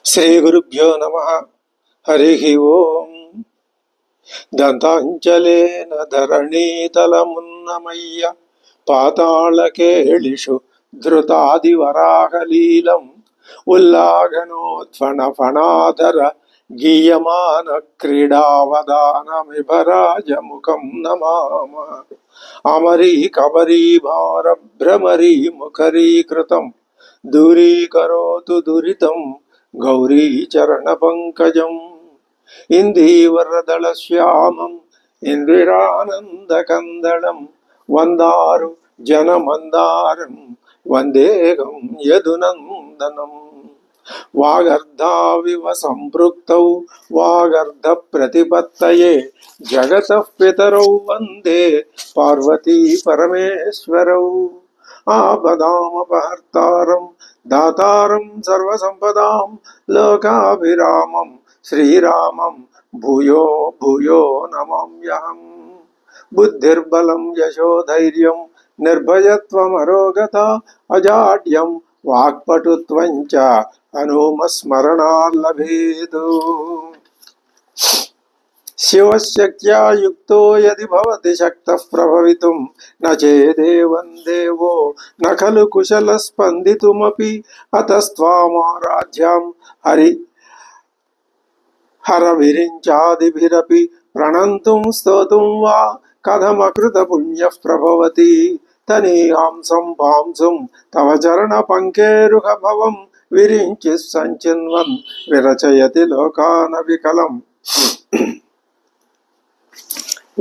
శ్రీ గురుభ్యో నమః. హరి ఓం. దంతాంచలేన ధరణీతలమున్నమయ్య పాతాళకేళిషు ధృతాదివరాహలీలం ఉల్లాఘనోత్ఫణ ఫణాధర గీయమాన క్రీడావదానమిభరాజముఖం నమామ. అమరీ కబరీ భార భ్రమరీ ముఖరీకృతం దూరీకరోతు దురితం గౌరీ చరణ పంకజం. ఇందీవరదళ శ్యామం ఇందిరానందకందళం వందారు జనమందారం వందేగం యదునందనం. వాగర్ధావివ సంపృక్తౌ వాగర్ధ ప్రతిపత్తయే జగతః పితరౌ వందే పార్వతీ పరమేశ్వరౌ. ఆపదామపహర్తారం దాతారం సర్వసంపదాం లోకాభిరామం శ్రీరామం భూయో భూయో నమామ్యహం. బుద్ధిర్బలం యశోధైర్యం నిర్భయత్వమరోగత అజాడ్యం వాక్పటుత్వం చ హనుమస్మరణాల్లభేదు. శివశక్త్యా యుక్తో యది భవతి శక్తః ప్రభవితుం న చేదేవం దేవో న ఖలు కుశల స్పందితుమపి అతస్త్వామారాధ్యాం హరవిరించాదిభిరపి ప్రణంతుం స్తోతుం వా కథమకృత పుణ్యః ప్రభవతి. తనీయాంసం పాంసుం తవ చరణ పంకేరుహ భవం విరించి సంచిన్వన్ విరచయతి లోకాన వికలం.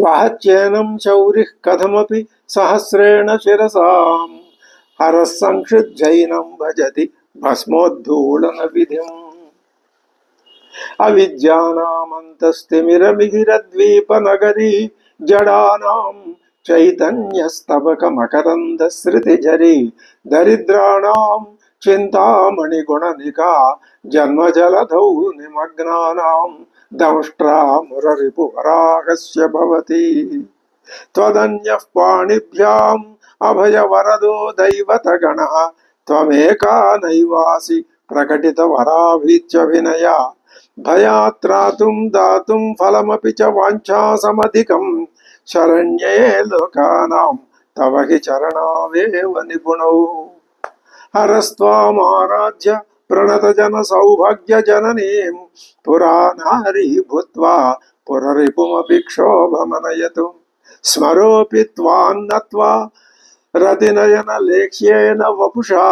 వహచ్యేనం శౌరిః కథమపి సహస్రేణ శిరసాం హరః సంక్షుజ్జైనం భజతి భస్మోద్ధూళన విధిం. అవిద్యానామంతస్తిమిరమిహిరద్వీపనగరీ జడానాం చైతన్యస్తబకమకరందశ్రుతిఝరీ దరిద్రాణాం చింతామణిగుణనికా జన్మజలధౌ నిమగ్నానాం దంష్ట్రామురరిపువరాహస్య భవతి. త్వదన్యః పాణిభ్యాం అభయవరదో దైవతగణః త్వమేకా నైవాసి ప్రకటితవరాభీత్యభినయా. భయాత్రాతుం దాతుం ఫలమపి చ వాంఛాసమధికం శరణ్యే లోకానాం తవ హి చరణావేవ నిపుణౌ. హరస్త్వామారాధ్య ప్రణతజన సౌభాగ్య జననీం పురానారీ భూత్వా పురరిపుమపి క్షోభమనయతు. స్మరోపి త్వాన్నత్వా రతినయన లేఖ్యేన వపుషా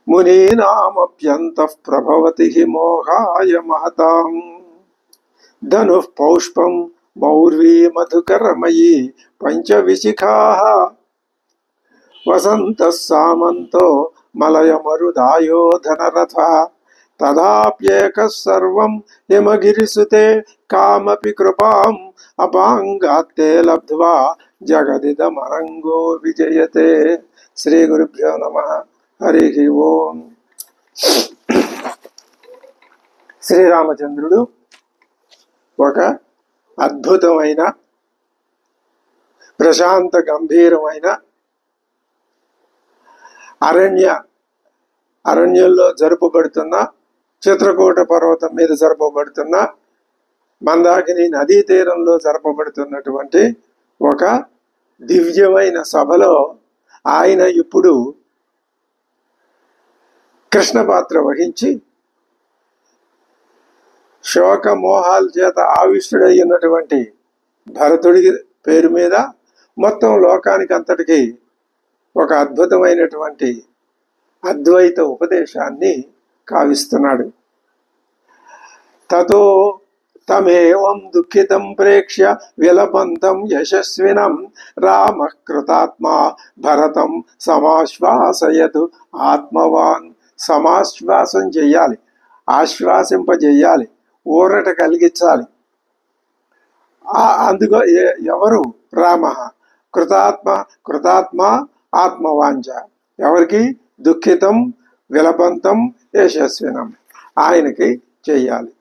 మునీనామప్యంతః ప్రభవతి హి మోహాయ మహతాం. ధనుః పౌష్పం మౌర్వీ మధుకరమయీ పంచవిశిఖాః వసంతః సామంతో మలయమరుదాయో ధనరథః. తదాప్యేకः సర్వం హిమగిరిసుతే కామపి కృపాం అపాంగాత్తే లబ్ధ్వా జగదిదమరంగో విజయతే. శ్రీ గురుభ్యో నమః. హరి ఓం. శ్రీరామచంద్రుడు ఒక అద్భుతమైన ప్రశాంత గంభీరమైన అరణ్యంలో జరుపబడుతున్న చిత్రకూట పర్వతం మీద జరపబడుతున్న మందాకిని నదీ తీరంలో జరపబడుతున్నటువంటి ఒక దివ్యమైన సభలో ఆయన ఇప్పుడు కృష్ణ పాత్ర వహించి శోకమోహాల చేత ఆవిష్టుడైనటువంటి భరతుడి పేరు మీద మొత్తం లోకానికి అంతటికి ఒక అద్భుతమైనటువంటి అద్వైత ఉపదేశాన్ని కావిస్తున్నాడు. తతో తమేవం దుఃఖితం ప్రేక్ష్య విలపంతం యశస్వినం రామః కృతాత్మా భరతం సమాశ్వాసయతు ఆత్మవాన్. సమాశ్వాసం చెయ్యాలి, ఆశ్వాసింపజేయాలి, ఊరట కలిగించాలి. అందుకో ఎవరు? రామ. కృతాత్మ ఆత్మవాంఛ. ఎవరికి? దుఃఖితం విలపంతం యశస్వినం. ఆయనకి చెయ్యాలి.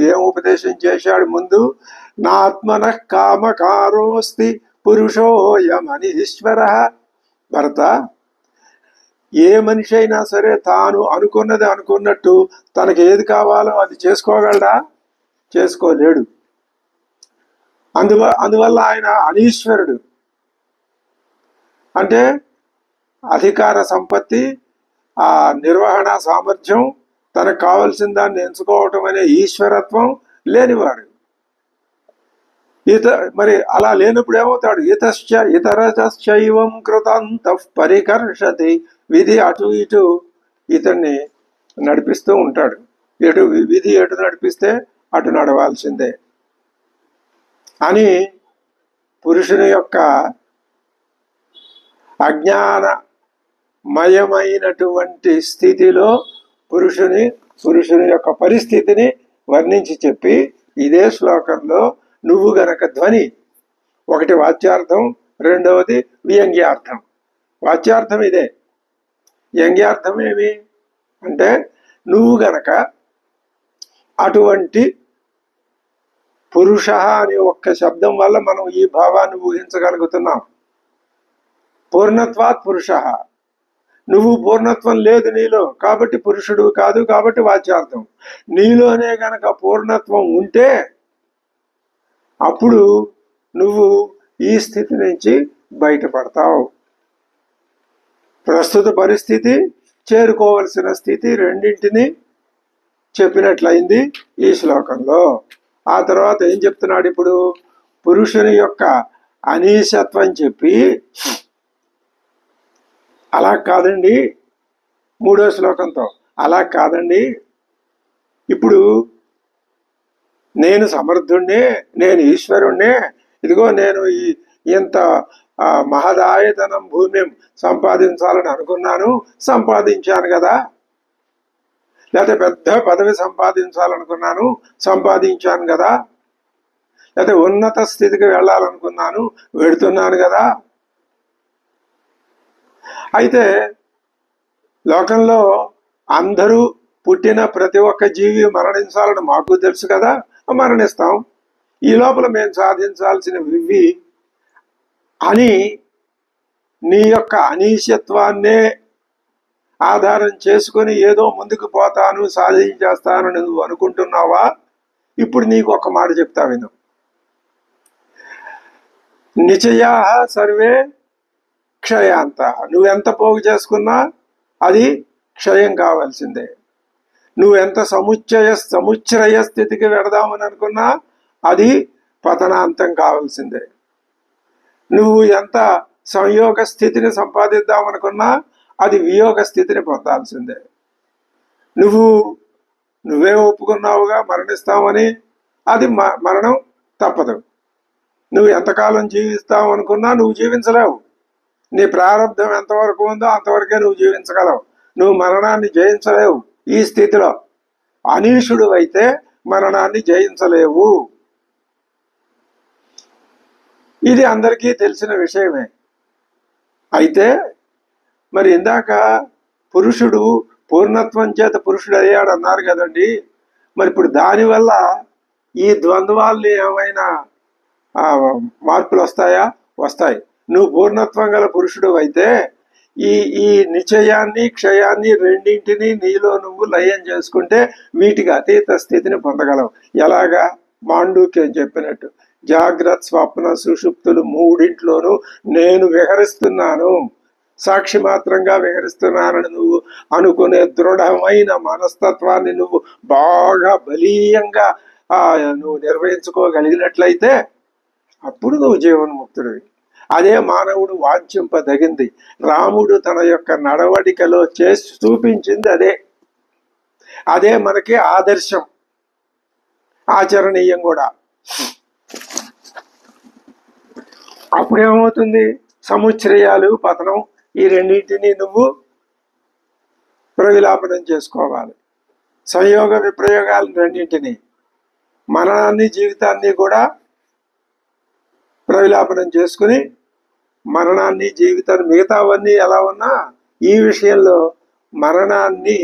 ఏం ఉపదేశం చేశాడు ముందు? నాత్మనః కామకారోస్తి పురుషోయమనీశ్వరః. భరత, ఏ మనిషి అయినా సరే తాను అనుకున్నది అనుకున్నట్టు తనకి ఏది కావాలో అది చేసుకోగలడా? చేసుకోలేడు. అందువల్ల ఆయన అనీశ్వరుడు. అంటే అధికార సంపత్తి, ఆ నిర్వహణ సామర్థ్యం, తనకు కావలసిన దాన్ని ఎంచుకోవటం అనే ఈశ్వరత్వం లేనివాడు. మరి అలా లేనప్పుడు ఏమవుతాడు? ఇతరశైవం కృతంత పరికర్షతి. విధి అటు ఇటు ఇతన్ని నడిపిస్తూ ఉంటాడు. విధి ఎటు నడిపిస్తే అటు నడవాల్సిందే అని పురుషుని యొక్క అజ్ఞానమయమైనటువంటి స్థితిలో పురుషుని యొక్క పరిస్థితిని వర్ణించి చెప్పి ఇదే శ్లోకంలో నువ్వు గనక ధ్వని, ఒకటి వాచ్యార్థం, రెండవది వ్యంగ్యార్థం. వాచ్యార్థం ఇదే. వ్యంగ్యార్థం ఏమి అంటే నువ్వు గనక అటువంటి పురుష అనే ఒక్క శబ్దం వల్ల మనం ఈ భావాన్ని ఊహించగలుగుతున్నాం. పూర్ణత్వాత్ పురుష. నువ్వు పూర్ణత్వం లేదు నీలో, కాబట్టి పురుషుడు కాదు, కాబట్టి వాచ్యార్థం. నీలోనే గనక పూర్ణత్వం ఉంటే అప్పుడు నువ్వు ఈ స్థితి నుంచి బయటపడతావు. ప్రస్తుత పరిస్థితి, చేరుకోవలసిన స్థితి రెండింటిని చెప్పినట్లయింది ఈ శ్లోకంలో. ఆ తర్వాత ఏం చెప్తున్నాడు ఇప్పుడు? పురుషుని యొక్క అనీశత్వం చెప్పి, అలా కాదండి, మూడో శ్లోకంతో అలా కాదండి, ఇప్పుడు నేను సమర్థుణ్ణే, నేను ఈశ్వరుణ్ణే, ఇదిగో నేను ఇంత మహదాయతనం భూమి సంపాదించాలని అనుకున్నాను, సంపాదించాను కదా, లేకపోతే పెద్ద పదవి సంపాదించాలనుకున్నాను, సంపాదించాను కదా, లేకపోతే ఉన్నత స్థితికి వెళ్ళాలనుకున్నాను, వెళుతున్నాను కదా. అయితే లోకంలో అందరూ పుట్టిన ప్రతి ఒక్క జీవి మరణించాలని మాకు తెలుసు కదా, మరణిస్తాం. ఈ లోపల మేము సాధించాల్సినవి అని నీ యొక్క అనీశత్వాన్నే ఆధారం చేసుకొని ఏదో ముందుకు పోతాను, సాధించేస్తానని నువ్వు అనుకుంటున్నావా? ఇప్పుడు నీకు ఒక మాట చెప్తా విను. నిచయా సర్వే క్షయాంత. నువ్వెంత పోగు చేసుకున్నా అది క్షయం కావాల్సిందే. నువ్వెంత సముచ్ఛ్రయ స్థితికి వెడదామని అనుకున్నా అది పతనాంతం కావాల్సిందే. నువ్వు ఎంత సంయోగ స్థితిని సంపాదిద్దామనుకున్నా అది వియోగ స్థితిని పొందాల్సిందే. నువ్వే ఒప్పుకున్నావుగా మరణిస్తామని, అది మరణం తప్పదు. నువ్వు ఎంతకాలం జీవిస్తావు అనుకున్నా నువ్వు జీవించలేవు. నీ ప్రారంభం ఎంతవరకు ఉందో అంతవరకే నువ్వు జీవించగలవు. నువ్వు మరణాన్ని జయించలేవు. ఈ స్థితిలో అనీషుడు అయితే మరణాన్ని జయించలేవు. ఇది అందరికీ తెలిసిన విషయమే. అయితే మరి ఇందాక పురుషుడు పూర్ణత్వం చేత పురుషుడు అయ్యాడు అన్నారు కదండి. మరి ఇప్పుడు దానివల్ల ఈ ద్వంద్వాల్ని ఏమైనా మార్పులు వస్తాయా? వస్తాయి. నువ్వు పూర్ణత్వం గల పురుషుడు అయితే ఈ నిశ్చయాన్ని క్షయాన్ని రెండింటినీ నీలో నువ్వు లయం చేసుకుంటే వీటికి అతీత స్థితిని పొందగలవు. ఎలాగా? మాండూక్యం చెప్పినట్టు జాగ్రత్త స్వప్న సుషుప్తులు మూడింట్లోనూ నేను విహరిస్తున్నాను, సాక్షి మాత్రంగా విహరిస్తున్నానని నువ్వు అనుకునే దృఢమైన మనస్తత్వాన్ని నువ్వు బాగా బలీయంగా నువ్వు నిర్వహించుకోగలిగినట్లయితే అప్పుడు నువ్వు జీవన్ముక్తుడివి. అదే మానవుడు వాంఛింపదగింది. రాముడు తన యొక్క నడవడికలో చేసి చూపించింది అదే మనకి ఆదర్శం, ఆచరణీయం కూడా. అప్పుడేమవుతుంది? సముచ్ఛ్రయాలు, పతనం, ఈ రెండింటినీ నువ్వు ప్రవిలాపనం చేసుకోవాలి. సంయోగ విప్రయోగాలు రెండింటినీ, మరణాన్ని జీవితాన్ని కూడా ప్రవిలాపనం చేసుకుని మరణాన్ని జీవితాన్ని మిగతావన్నీ ఎలా ఉన్నా ఈ విషయంలో మరణాన్ని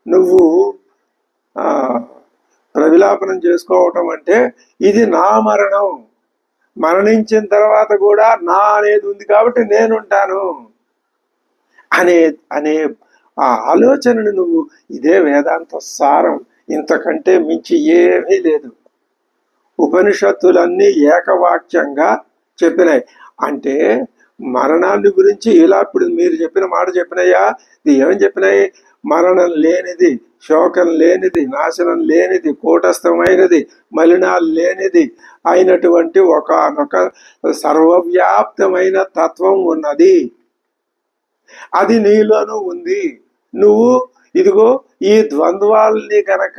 నువ్వు ప్రవిలాపనం చేసుకోవటం అంటే ఇది నా మరణం, మరణించిన తర్వాత కూడా నా అనేది ఉంది కాబట్టి నేనుంటాను అనే అనే ఆ ఆలోచనను నువ్వు, ఇదే వేదాంత సారం, ఇంతకంటే మించి ఏమీ లేదు. ఉపనిషత్తులన్నీ ఏకవాక్యంగా చెప్పినాయి. అంటే మరణాన్ని గురించి ఇలా ఇప్పుడు మీరు చెప్పిన మాట చెప్పినాయా, ఇది ఏమని చెప్పినాయి? మరణం లేనిది, శోకం లేనిది, నాశనం లేనిది, కూటస్థమైనది, మలినాలు లేనిది అయినటువంటి ఒకానొక సర్వవ్యాప్తమైన తత్వం ఉన్నది. అది నీలోనూ ఉంది. నువ్వు ఇదిగో ఈ ద్వంద్వాల్ని గనక,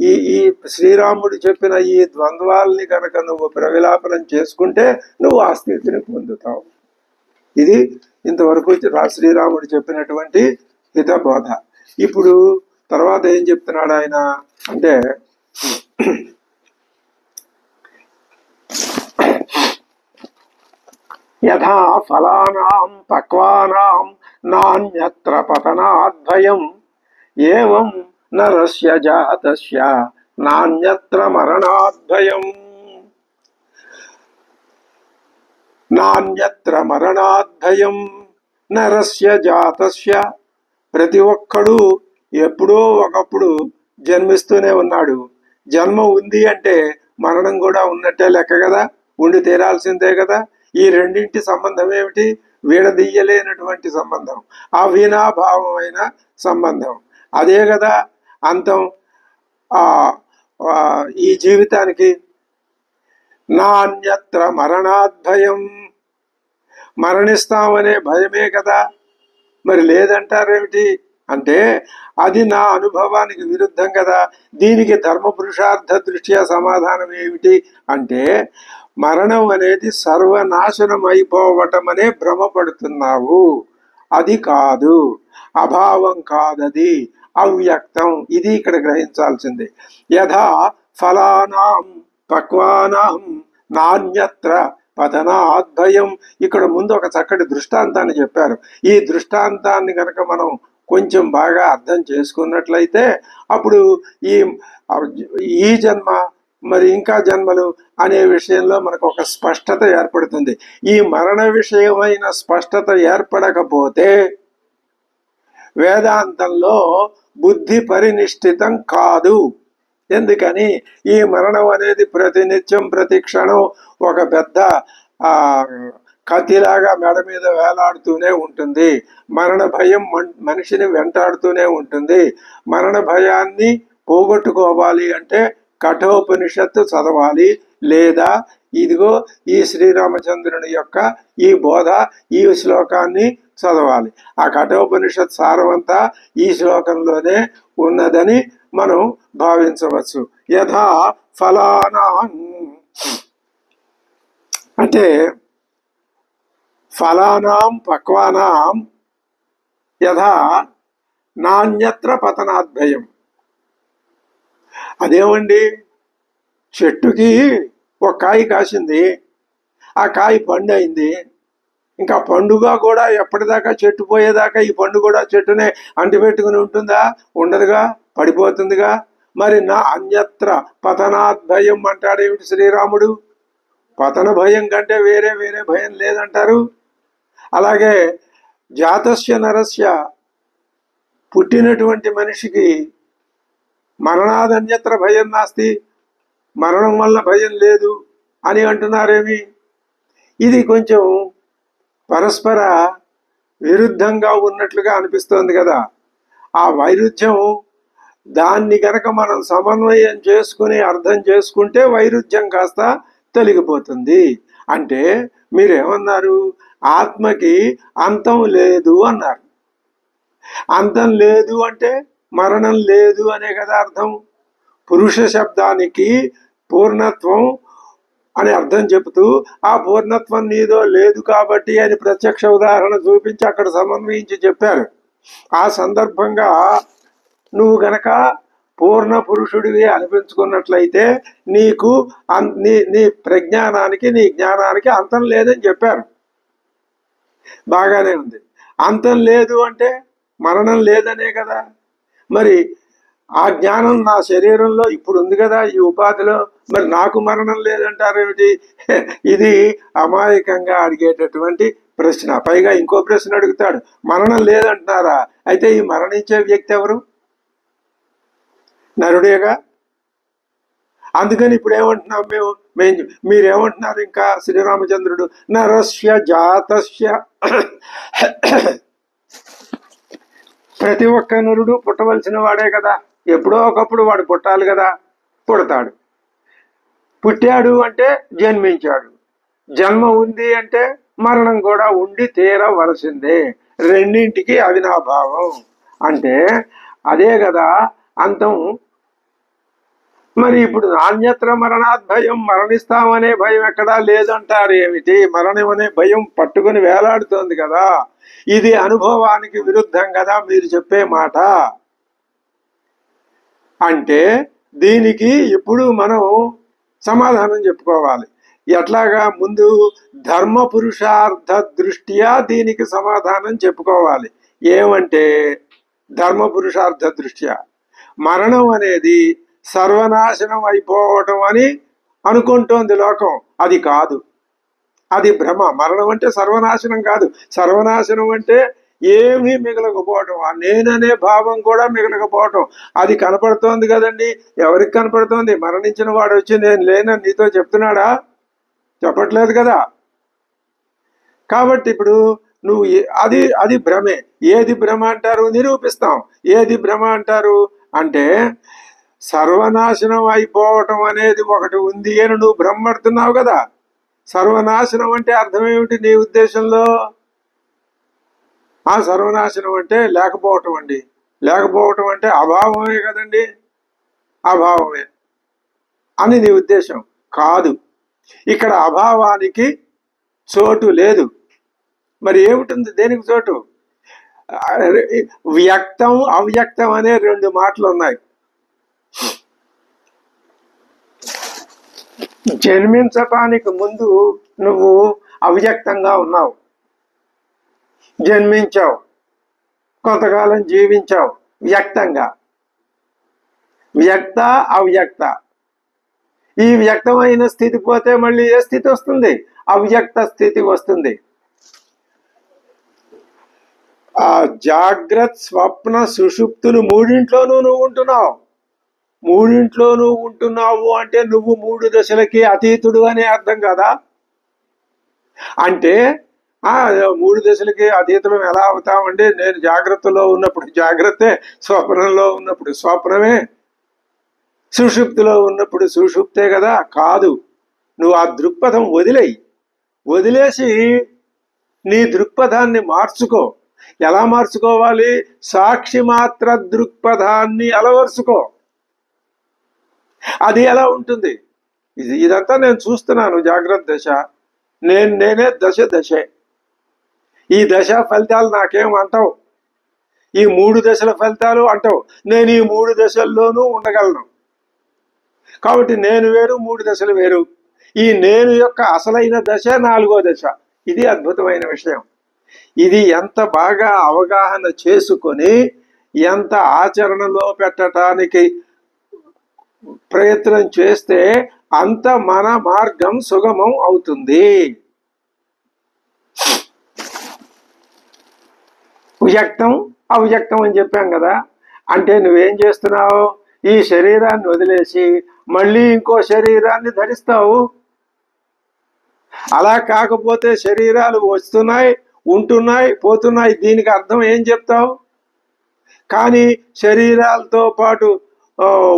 ఈ ఈ శ్రీరాముడు చెప్పిన ఈ ద్వంద్వాల్ని గనక నువ్వు ప్రవిలాపనం చేసుకుంటే నువ్వు ఆ స్థితిని పొందుతావు. ఇది ఇంతవరకు శ్రీరాముడు చెప్పినటువంటి హితబోధ. ఇప్పుడు తర్వాత ఏం చెప్తున్నాడు ఆయన అంటే, యథా ఫలానాం పక్వానాం నాన్యత్ర పతనాద్భయం ఏవం నరస్య జాతస్య నాన్యత్ర మరణాద్భయం. నాన్యత్ర మరణాద్భయం నరస్య జాతస్య. ప్రతి ఒక్కడు ఎప్పుడో ఒకప్పుడు జన్మిస్తూనే ఉన్నాడు. జన్మ ఉంది అంటే మరణం కూడా ఉన్నట్టే లెక్క కదా, ఉండి తీరాల్సిందే కదా. ఈ రెండింటి సంబంధం ఏమిటి? విడదీయలేనటువంటి సంబంధం, అవినాభావమైన సంబంధం. అదే కదా అంతం ఈ జీవితానికి. నాన్యత్ర మరణాద్భయం, మరణిస్తామనే భయమే కదా. మరి లేదంటారేమిటి అంటే అది నా అనుభవానికి విరుద్ధం కదా. దీనికి ధర్మ పురుషార్థ దృష్ట్యా సమాధానం ఏమిటి అంటే, మరణం అనేది సర్వనాశనం అయిపోవటం అనే భ్రమపడుతున్నావు. అది కాదు, అభావం కాదది, అవ్యక్తం. ఇది ఇక్కడ గ్రహించాల్సింది. యథా ఫలానాం పక్వానాం నాన్యత్ర పతనాద్భయం. ఇక్కడ ముందు ఒక చక్కటి దృష్టాంతాన్ని చెప్పారు. ఈ దృష్టాంతాన్ని కనుక మనం కొంచెం బాగా అర్థం చేసుకున్నట్లయితే అప్పుడు ఈ జన్మ మరి ఇంకా జన్మలు అనే విషయంలో మనకు ఒక స్పష్టత ఏర్పడుతుంది. ఈ మరణ విషయమైన స్పష్టత ఏర్పడకపోతే వేదాంతంలో బుద్ధి పరినిష్ఠితం కాదు. ఎందుకని? ఈ మరణం అనేది ప్రతినిత్యం ప్రతి క్షణం ఒక పెద్ద కత్తిలాగా మెడ మీద వేలాడుతూనే ఉంటుంది. మరణ భయం మనిషిని వెంటాడుతూనే ఉంటుంది. మరణ భయాన్ని పోగొట్టుకోవాలి అంటే కఠోపనిషత్తు చదవాలి, లేదా ఇదిగో ఈ శ్రీరామచంద్రుని యొక్క ఈ బోధ, ఈ శ్లోకాన్ని చదవాలి. ఆ కఠోపనిషత్ సారమంతా ఈ శ్లోకంలోనే ఉన్నదని మనం భావించవచ్చు. యథా ఫలానా అంటే ఫలానాం పక్వానాం యథా నాణ్యత్ర పతనాద్భయం. అదేమండి, చెట్టుకి ఒక కాయ కాసింది, ఆ కాయ పండు అయింది. ఇంకా పండుగ కూడా ఎప్పటిదాకా, చెట్టు పోయేదాకా ఈ పండు కూడా చెట్టునే అంటిపెట్టుకుని ఉంటుందా? ఉండదుగా, పడిపోతుందిగా. మరి నా అన్యత్ర పతనాద్భయం అంటాడేమిటి శ్రీరాముడు? పతన భయం కంటే వేరే భయం లేదంటారు. అలాగే జాతస్య నరస్య, పుట్టినటువంటి మనిషికి మరణాదన్యత్ర భయం నాస్తి, మరణం వల్ల భయం లేదు అని అంటున్నారేమి? ఇది కొంచెం పరస్పర విరుద్ధంగా ఉన్నట్లుగా అనిపిస్తోంది కదా. ఆ వైరుధ్యం, దాన్ని గనక మనం సమన్వయం చేసుకుని అర్థం చేసుకుంటే వైరుధ్యం కాస్త తొలగిపోతుంది. అంటే మీరేమన్నారు? ఆత్మకి అంతం లేదు అన్నారు. అంతం లేదు అంటే మరణం లేదు అనే కదా అర్థం. పురుష శబ్దానికి పూర్ణత్వం అని అర్థం చెబుతూ ఆ పూర్ణత్వం నీదో లేదు కాబట్టి అని ప్రత్యక్ష ఉదాహరణ చూపించి అక్కడ సమన్వయించి చెప్పారు. ఆ సందర్భంగా నువ్వు గనక పూర్ణ పురుషుడివి అనిపించుకున్నట్లయితే నీకు నీ ప్రజ్ఞానానికి, నీ జ్ఞానానికి అంతం లేదని చెప్పారు. బాగానే ఉంది. అంతం లేదు అంటే మరణం లేదనే కదా. మరి ఆ జ్ఞానం నా శరీరంలో ఇప్పుడు ఉంది కదా, ఈ ఉపాధిలో, మరి నాకు మరణం లేదంటారేమిటి? ఇది అమాయకంగా అడిగేటటువంటి ప్రశ్న. పైగా ఇంకో ప్రశ్న అడుగుతాడు, మరణం లేదంటున్నారా? అయితే ఈ మరణించే వ్యక్తి ఎవరు? నరుడేగా. అందుకని ఇప్పుడు ఏమంటున్నాం మీరేమంటున్నారు? ఇంకా శ్రీరామచంద్రుడు నరస్య జాతస్య, ప్రతి ఒక్క నరుడు పుట్టవలసిన వాడే కదా. ఎప్పుడో ఒకప్పుడు వాడు పుట్టాలి కదా. పుడతాడు. పుట్టాడు అంటే జన్మించాడు. జన్మ ఉంది అంటే మరణం కూడా ఉండి తీరవలసిందే. రెండింటికి అవినాభావం. అంటే అదే కదా అంతం. మరి ఇప్పుడు నాణ్యత్ర మరణాత్ భయం, మరణిస్తామనే భయం ఎక్కడా లేదంటారు. ఏమిటి? మరణం అనే భయం పట్టుకుని వేలాడుతోంది కదా. ఇది అనుభవానికి విరుద్ధం కదా మీరు చెప్పే మాట. అంటే దీనికి ఇప్పుడు మనం సమాధానం చెప్పుకోవాలి. ఎట్లాగా? ముందు ధర్మ పురుషార్థ దృష్ట్యా దీనికి సమాధానం చెప్పుకోవాలి. ఏమంటే ధర్మ పురుషార్థ దృష్ట్యా మరణం అనేది సర్వనాశనం అయిపోవటం అని అనుకుంటోంది లోకం. అది కాదు, అది భ్రమ. మరణం అంటే సర్వనాశనం కాదు. సర్వనాశనం అంటే ఏమీ మిగలకపోవటం, ఆ నేననే భావం కూడా మిగలకపోవటం. అది కనపడుతోంది కదండి. ఎవరికి కనపడుతోంది? మరణించిన వాడు వచ్చి నేను లేనని నీతో చెప్తున్నాడా? చెప్పట్లేదు కదా. కాబట్టి ఇప్పుడు నువ్వు అది భ్రమే. ఏది భ్రమ అంటారు? నిరూపిస్తాం. ఏది భ్రమ అంటారు అంటే సర్వనాశనం అయిపోవటం అనేది ఒకటి ఉంది అని నువ్వు భ్రమపడుతున్నావు కదా. సర్వనాశనం అంటే అర్థం ఏమిటి నీ ఉద్దేశంలో? ఆ సర్వనాశనం అంటే లేకపోవటం అండి. లేకపోవటం అంటే అభావమే కదండి. అభావమే అని నీ ఉద్దేశం కాదు. ఇక్కడ అభావానికి చోటు లేదు. మరి ఏమిటుంది దేనికి చోటు? వ్యక్తం అవ్యక్తం అనే రెండు మాటలు ఉన్నాయి. జన్మించటానికి ముందు నువ్వు అవ్యక్తంగా ఉన్నావు. జన్మించావు, కొంతకాలం జీవించావు వ్యక్తంగా. వ్యక్త అవ్యక్త. ఈ వ్యక్తమైన స్థితి పోతే మళ్ళీ ఏ స్థితి వస్తుంది? అవ్యక్త స్థితి వస్తుంది. ఆ జాగ్రత్త స్వప్న సుషుప్తులు మూడింట్లోనూ నువ్వు ఉంటున్నావు. మూడింట్లో నువ్వు ఉంటున్నావు అంటే నువ్వు మూడు దశలకి అతీతుడు అనే అర్థం కదా. అంటే మూడు దశలకి అతీతులం ఎలా అవుతామండి? నేను జాగ్రత్తలో ఉన్నప్పుడు జాగ్రత్తే, స్వప్నంలో ఉన్నప్పుడు స్వప్నమే, సుషుప్తిలో ఉన్నప్పుడు సుషుప్తే కదా. కాదు, నువ్వు ఆ దృక్పథం వదిలేసి నీ దృక్పథాన్ని మార్చుకో. ఎలా మార్చుకోవాలి? సాక్షి మాత్ర దృక్పథాన్ని అలవరుచుకో. అది ఎలా ఉంటుంది? ఇదంతా నేను చూస్తున్నాను. జాగ్రత్త దశ నేనే దశే. ఈ దశ ఫలితాలు నాకేం అంటావు? ఈ మూడు దశల ఫలితాలు అంటావు. నేను ఈ మూడు దశల్లోనూ ఉండగలను. కాబట్టి నేను వేరు, మూడు దశలు వేరు. ఈ నేను యొక్క అసలైన దశ నాలుగో దశ. ఇది అద్భుతమైన విషయం. ఇది ఎంత బాగా అవగాహన చేసుకొని ఎంత ఆచరణలో పెట్టడానికి ప్రయత్నం చేస్తే అంత మన మార్గం సుగమం అవుతుంది. వ్యక్తం అవ్యక్తం అని చెప్పాం కదా. అంటే నువ్వేం చేస్తున్నావు? ఈ శరీరాన్ని వదిలేసి మళ్ళీ ఇంకో శరీరాన్ని ధరిస్తావు. అలా కాకపోతే శరీరాలు వస్తున్నాయి, ఉంటున్నాయి, పోతున్నాయి. దీనికి అర్థం ఏం చెప్తావు? కానీ శరీరాలతో పాటు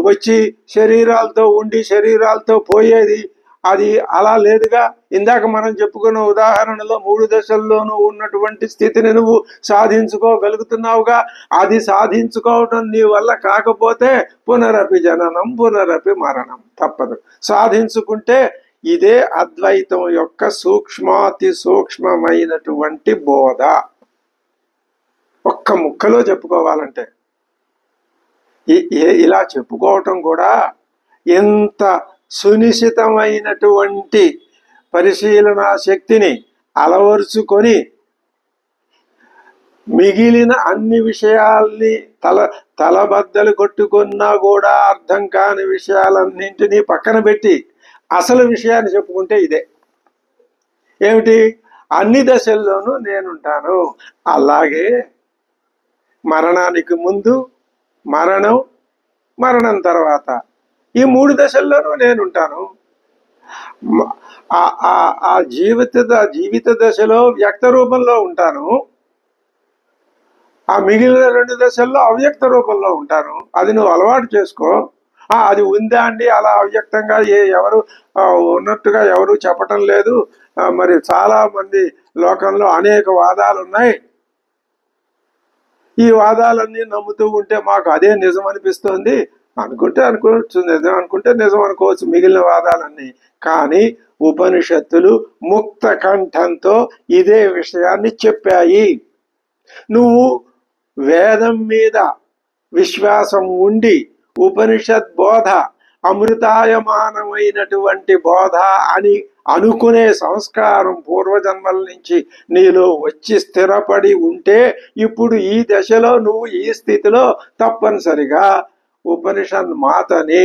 వచ్చి శరీరాలతో ఉండి శరీరాలతో పోయేది అది అలా లేదుగా. ఇందాక మనం చెప్పుకున్న ఉదాహరణలో మూడు దశల్లోనూ ఉన్నటువంటి స్థితిని నువ్వు సాధించుకోగలుగుతున్నావుగా. అది సాధించుకోవటం నీ వల్ల కాకపోతే పునరపి జననం పునరపి మరణం తప్పదు. సాధించుకుంటే ఇదే అద్వైతం యొక్క సూక్ష్మాతి సూక్ష్మమైనటువంటి బోధ. ఒక్క ముక్కలో చెప్పుకోవాలంటే ఇలా చెప్పుకోవటం కూడా ఎంత సునిశ్చితమైనటువంటి పరిశీలనా శక్తిని అలవరుచుకొని మిగిలిన అన్ని విషయాల్ని తలబద్దలు కొట్టుకున్నా కూడా అర్థం కాని విషయాలన్నింటినీ పక్కన పెట్టి అసలు విషయాన్ని చెప్పుకుంటే ఇదే. ఏమిటి? అన్ని దశల్లోనూ నేనుంటాను. అలాగే మరణానికి ముందు, మరణం, మరణం తర్వాత ఈ 3 దశల్లోనూ నేనుంటాను. ఆ జీవిత దశలో వ్యక్త రూపంలో ఉంటాను. ఆ మిగిలిన 2 దశల్లో అవ్యక్త రూపంలో ఉంటాను. అది నువ్వు అలవాటు చేసుకో. అది ఉందా అండి అలా అవ్యక్తంగా ఎవరు ఉన్నట్టుగా ఎవరు చెప్పటం లేదు. మరి చాలా మంది లోకంలో అనేక వాదాలు ఉన్నాయి. ఈ వాదాలన్నీ నమ్ముతూ ఉంటే మాకు అదే నిజం అనిపిస్తుంది అనుకుంటే అనుకోవచ్చు, నిజం అనుకుంటే నిజం అనుకోవచ్చు మిగిలిన వాదాలన్నీ. కానీ ఉపనిషత్తులు ముక్త కంఠంతో ఇదే విషయాన్ని చెప్పాయి. నువ్వు వేదం మీద విశ్వాసం ఉండి ఉపనిషత్ బోధ అమృతాయమానమైనటువంటి బోధ అని అనుకునే సంస్కారం పూర్వజన్మల నుంచి నీలో వచ్చి స్థిరపడి ఉంటే ఇప్పుడు ఈ దశలో నువ్వు ఈ స్థితిలో తప్పనిసరిగా ఉపనిషత్ మాతని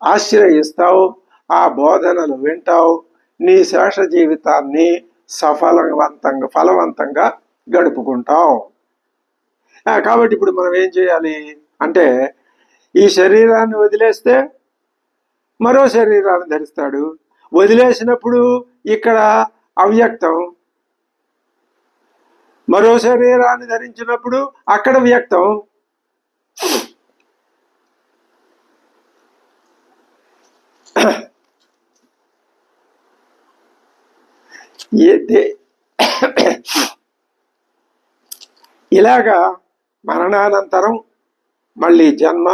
ఆశ్రయిస్తావు, ఆ బోధనలు వింటావు, నీ శేష జీవితాన్ని ఫలవంతంగా గడుపుకుంటావు. కాబట్టి ఇప్పుడు మనం ఏం చేయాలి అంటే ఈ శరీరాన్ని వదిలేస్తే మరో శరీరాన్ని ధరిస్తాడు. వదిలేసినప్పుడు ఇక్కడ అవ్యక్తం, మరో శరీరాన్ని ధరించినప్పుడు అక్కడ వ్యక్తం. ఇలాగా మరణానంతరం మళ్ళీ జన్మ,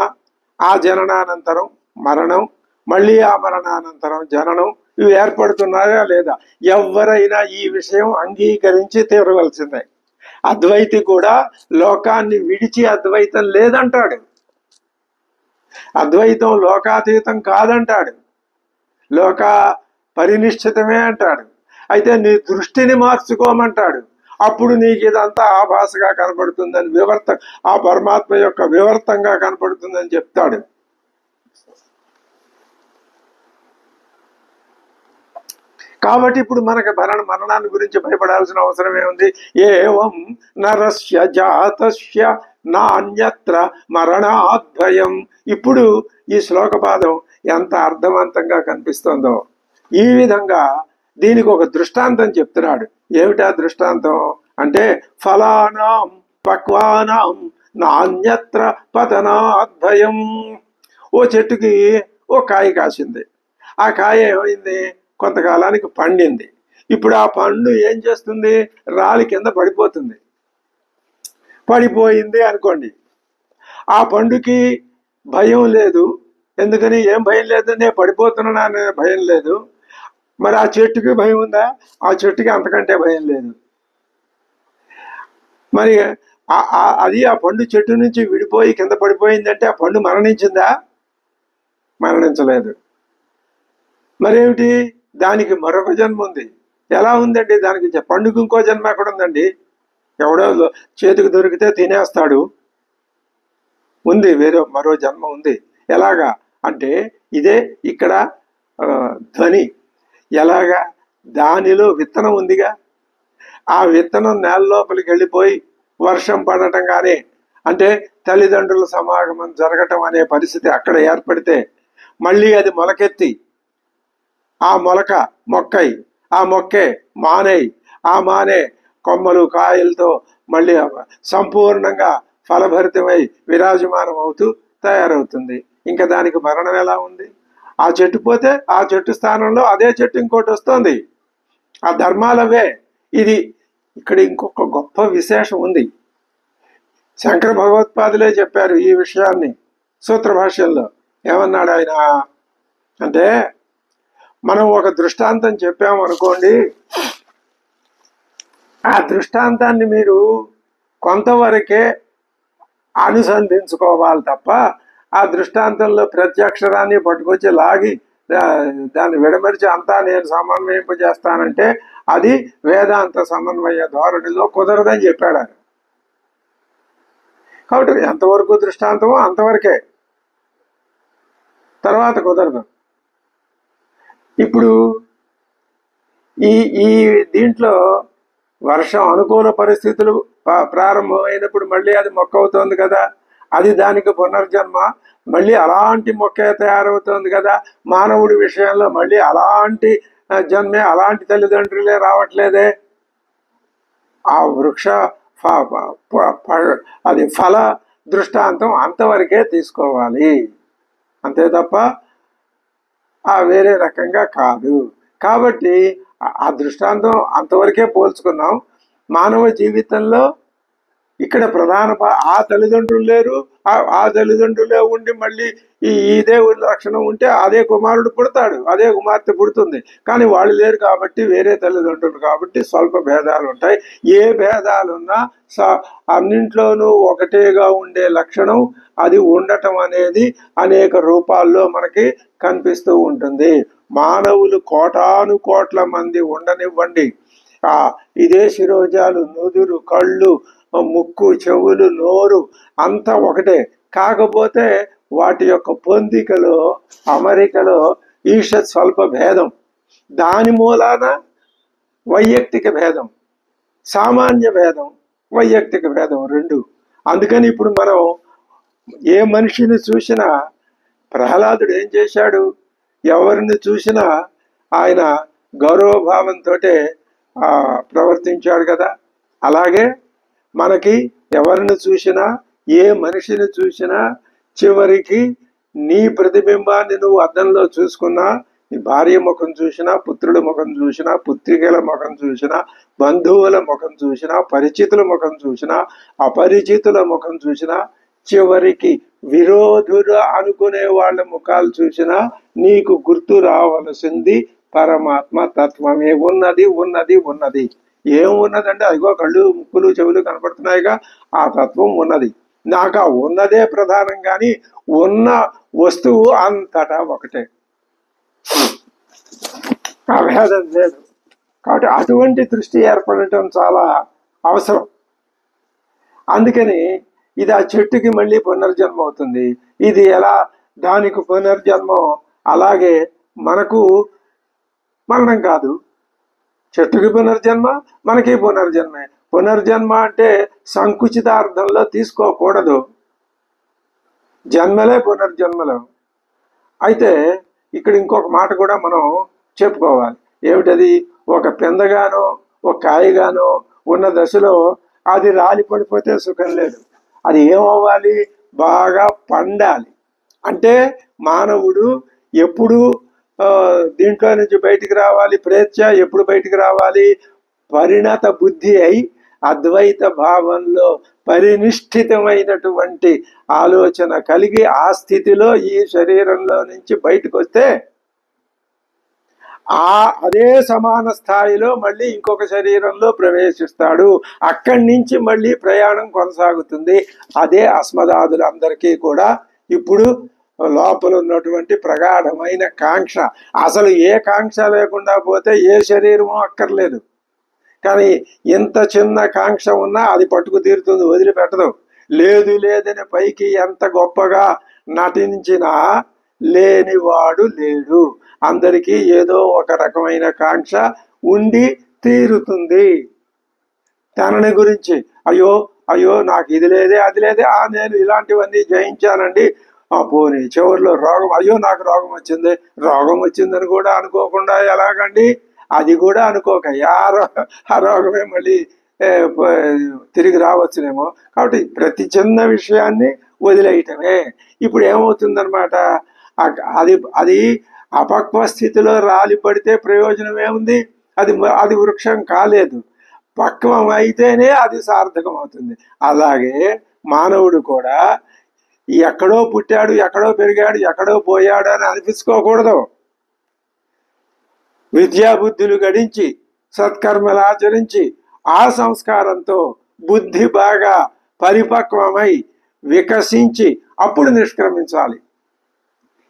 ఆ జననానంతరం మరణం, మళ్ళీ ఆ మరణానంతరం జననం, ఇవి ఏర్పడుతున్నాయా లేదా? ఎవరైనా ఈ విషయం అంగీకరించి తీరవలసిందే. అద్వైతి కూడా లోకాన్ని విడిచి అద్వైతం లేదంటాడు, అద్వైతం లోకాతీతం కాదంటాడు, లోక పరినిష్ఠితమే అంటాడు. అయితే నీ దృష్టిని మార్చుకోమంటాడు. అప్పుడు నీకు ఇదంతా ఆభాసగా కనపడుతుందని ఆ పరమాత్మ యొక్క వివర్తంగా కనపడుతుందని చెప్తాడు. కాబట్టి ఇప్పుడు మనకు మరణాన్ని గురించి భయపడాల్సిన అవసరం ఏముంది? ఏవం నరస్య జాతస్య నాన్యత్ర మరణాద్భయం. ఇప్పుడు ఈ శ్లోకపాదం ఎంత అర్థవంతంగా కనిపిస్తుందో. ఈ విధంగా దీనికి ఒక దృష్టాంతం చెప్తున్నాడు. ఏమిటా దృష్టాంతం అంటే ఫలానాం పక్వానాం నాన్యత్ర పతనాద్భయం. ఓ చెట్టుకి ఓ కాయ కాసింది. ఆ కాయ ఏమైంది? కొంతకాలానికి పండింది. ఇప్పుడు ఆ పండు ఏం చేస్తుంది? రాలి కింద పడిపోతుంది. పడిపోయింది అనుకోండి, ఆ పండుకి భయం లేదు. ఎందుకని? ఏం భయం లేదు, నేను పడిపోతున్నాను అనే భయం లేదు. మరి ఆ చెట్టుకి భయం ఉందా? ఆ చెట్టుకి అంతకంటే భయం లేదు. మరి అది ఆ పండు చెట్టు నుంచి విడిపోయి కింద పడిపోయిందంటే ఆ పండు మరణించిందా? మరణించలేదు. మరేమిటి? దానికి మరొక జన్మ ఉంది. ఎలా ఉందండి దానికి? పండుగ ఇంకో జన్మ ఎక్కడ ఉందండి? ఎవడో చేతికి దొరికితే తినేస్తాడు. ఉంది, వేరే మరో జన్మ ఉంది. ఎలాగా అంటే ఇదే ఇక్కడ ధ్వని. ఎలాగా? దానిలో విత్తనం ఉందిగా, ఆ విత్తనం నేల లోపలికి వెళ్ళిపోయి వర్షం పడటం కానీ, అంటే తల్లిదండ్రుల సమాగమం జరగటం అనే పరిస్థితి అక్కడ ఏర్పడితే మళ్ళీ అది మొలకెత్తి ఆ మొలక మొక్కై, ఆ మొక్కే మానై, ఆ మానే కొమ్మలు కాయలతో మళ్ళీ సంపూర్ణంగా ఫలభరితమై విరాజమానం అవుతూ తయారవుతుంది. ఇంకా దానికి మరణం ఎలా ఉంది? ఆ చెట్టు పోతే ఆ చెట్టు స్థానంలో అదే చెట్టు ఇంకోటి వస్తుంది. ఆ ధర్మాలవే. ఇది ఇక్కడ ఇంకొక గొప్ప విశేషం ఉంది. శంకర భగవత్పాదులే చెప్పారు ఈ విషయాన్ని సూత్ర భాష్యంలో. ఏమన్నాడు ఆయన అంటే, మనం ఒక దృష్టాంతం చెప్పాము అనుకోండి, ఆ దృష్టాంతాన్ని మీరు కొంతవరకే అనుసంధించుకోవాలి తప్ప ఆ దృష్టాంతంలో ప్రతి అక్షరాన్ని పట్టుకొచ్చి లాగి దాన్ని విడమరిచి అంతా నేను సమన్వయింపజేస్తానంటే అది వేదాంత సమన్వయ ధోరణిలో కుదరదని చెప్పాడు ఆయన. కాబట్టి ఎంతవరకు దృష్టాంతమో అంతవరకే, తర్వాత కుదరదు. ఇప్పుడు ఈ ఈ దీంట్లో వర్షం అనుకూల పరిస్థితులు ప్రారంభమైనప్పుడు మళ్ళీ అది మొక్క అవుతోంది కదా, అది దానికి పునర్జన్మ. మళ్ళీ అలాంటి మొక్క తయారవుతోంది కదా, మానవుడి విషయంలో మళ్ళీ అలాంటి జన్మే, అలాంటి తల్లిదండ్రులే రావట్లేదే. ఆ వృక్ష అది ఫల దృష్టాంతం అంతవరకే తీసుకోవాలి, అంతే తప్ప వేరే రకంగా కాదు. కాబట్టి ఆ దృష్టాంతం అంతవరకే పోల్చుకున్నాం. మానవ జీవితంలో ఇక్కడ ప్రధాన ఆ తల్లిదండ్రులు లేరు, ఆ తల్లిదండ్రులే ఉండి మళ్ళీ ఇదే లక్షణం ఉంటే అదే కుమారుడు పుడతాడు, అదే కుమార్తె పుడుతుంది. కానీ వాళ్ళు లేరు కాబట్టి, వేరే తల్లిదండ్రులు కాబట్టి స్వల్ప భేదాలు ఉంటాయి. ఏ భేదాలున్నా అన్నింట్లోనూ ఒకటేగా ఉండే లక్షణం అది ఉండటం అనేది అనేక రూపాల్లో మనకి కనిపిస్తూ ఉంటుంది. మానవులు కోటాను కోట్ల మంది ఉండనివ్వండి, ఇదే శిరోజాలు, నుదురు, కళ్ళు, ముక్కు, చెవులు, నోరు అంతా ఒకటే. కాకపోతే వాటి యొక్క పొందికలో, అమరికలో ఈషత్ స్వల్ప భేదం. దాని మూలాన వైయక్తిక భేదం, సామాన్య భేదం, వైయక్తిక భేదం రెండు. అందుకని ఇప్పుడు మనం ఏ మనిషిని చూసినా, ప్రహ్లాదుడు ఏం చేశాడు, ఎవరిని చూసినా ఆయన గౌరవభావంతో ప్రవర్తించాడు కదా. అలాగే మనకి ఎవరిని చూసినా, ఏ మనిషిని చూసినా చివరికి నీ ప్రతిబింబాన్ని నువ్వు అద్దంలో చూసుకున్నా, నీ భార్య ముఖం చూసినా, పుత్రుడి ముఖం చూసినా, పుత్రికల ముఖం చూసినా, బంధువుల ముఖం చూసినా, పరిచితుల ముఖం చూసినా, అపరిచితుల ముఖం చూసినా, చివరికి విరోధులు అనుకునే వాళ్ళ ముఖాలు చూసినా నీకు గుర్తు రావలసింది పరమాత్మ తత్వమే. ఉన్నది ఉన్నది ఉన్నది. ఏమున్నదంటే అదిగో కళ్ళు, ముక్కులు, చెవులు కనపడుతున్నాయిగా, ఆ తత్వం ఉన్నది. నాకు ఆ ఉన్నదే ప్రధానం, కానీ ఉన్న వస్తువు అంతటా ఒకటే, అభేదం లేదు. కాబట్టి అటువంటి దృష్టి ఏర్పడటం చాలా అవసరం. అందుకని ఇది ఆ చెట్టుకి మళ్ళీ పునర్జన్మ అవుతుంది. ఇది ఎలా దానికి పునర్జన్మం, అలాగే మనకు మరణం కాదు. చెట్టుకి పునర్జన్మ, మనకి పునర్జన్మే. పునర్జన్మ అంటే సంకుచిత అర్థంలో తీసుకోకూడదు, జన్మలే పునర్జన్మలు. అయితే ఇక్కడ ఇంకొక మాట కూడా మనం చెప్పుకోవాలి. ఏమిటది? ఒక పిందగానో ఒక కాయగానో ఉన్న దశలో అది రాలి పడిపోతే సుఖం లేదు. అది ఏమవ్వాలి? బాగా పండాలి. అంటే మానవుడు ఎప్పుడు దీంట్లో నుంచి బయటికి రావాలి? ప్రేత్య ఎప్పుడు బయటికి రావాలి? పరిణత బుద్ధి అయి అద్వైత భావంలో పరినిష్ఠితమైనటువంటి ఆలోచన కలిగి ఆ స్థితిలో ఈ శరీరంలో నుంచి బయటకు వస్తే అదే సమాన స్థాయిలో మళ్ళీ ఇంకొక శరీరంలో ప్రవేశిస్తాడు. అక్కడి నుంచి మళ్ళీ ప్రయాణం కొనసాగుతుంది. అదే అస్మదాదులందరికీ కూడా ఇప్పుడు లోపల ఉన్నటువంటి ప్రగాఢమైన కాంక్ష. అసలు ఏ కాంక్ష లేకుండా పోతే ఏ శరీరమో అక్కర్లేదు. కానీ ఇంత చిన్న కాంక్ష ఉన్నా అది పట్టుకు తీరుతుంది, వదిలిపెట్టదు. లేదు లేదని పైకి ఎంత గొప్పగా నటించినా లేనివాడు లేడు. అందరికీ ఏదో ఒక రకమైన కాంక్ష ఉండి తీరుతుంది. తనని గురించి అయ్యో అయ్యో నాకు ఇది లేదే అది లేదే, నేను ఇలాంటివన్నీ జయించానండి, పోనీ చివరిలో రోగం, అయ్యో నాకు రోగం వచ్చింది, రోగం వచ్చిందని కూడా అనుకోకుండా ఎలాగండి? అది కూడా అనుకోక ఆ రోగమే మళ్ళీ తిరిగి రావచ్చునేమో. కాబట్టి ప్రతి చిన్న విషయాన్ని వదిలేయటమే. ఇప్పుడు ఏమవుతుందన్నమాట, అది అపక్వ స్థితిలో రాలి పడితే ప్రయోజనం ఏముంది? అది వృక్షం కాలేదు. పక్వం అయితేనే అది సార్థకం అవుతుంది. అలాగే మానవుడు కూడా ఎక్కడో పుట్టాడు, ఎక్కడో పెరిగాడు, ఎక్కడో పోయాడు అని అనిపించుకోకూడదు. విద్యాబుద్ధులు గడించి సత్కర్మలు ఆచరించి ఆ సంస్కారంతో బుద్ధి బాగా పరిపక్వమై వికసించి అప్పుడు నిష్క్రమించాలి.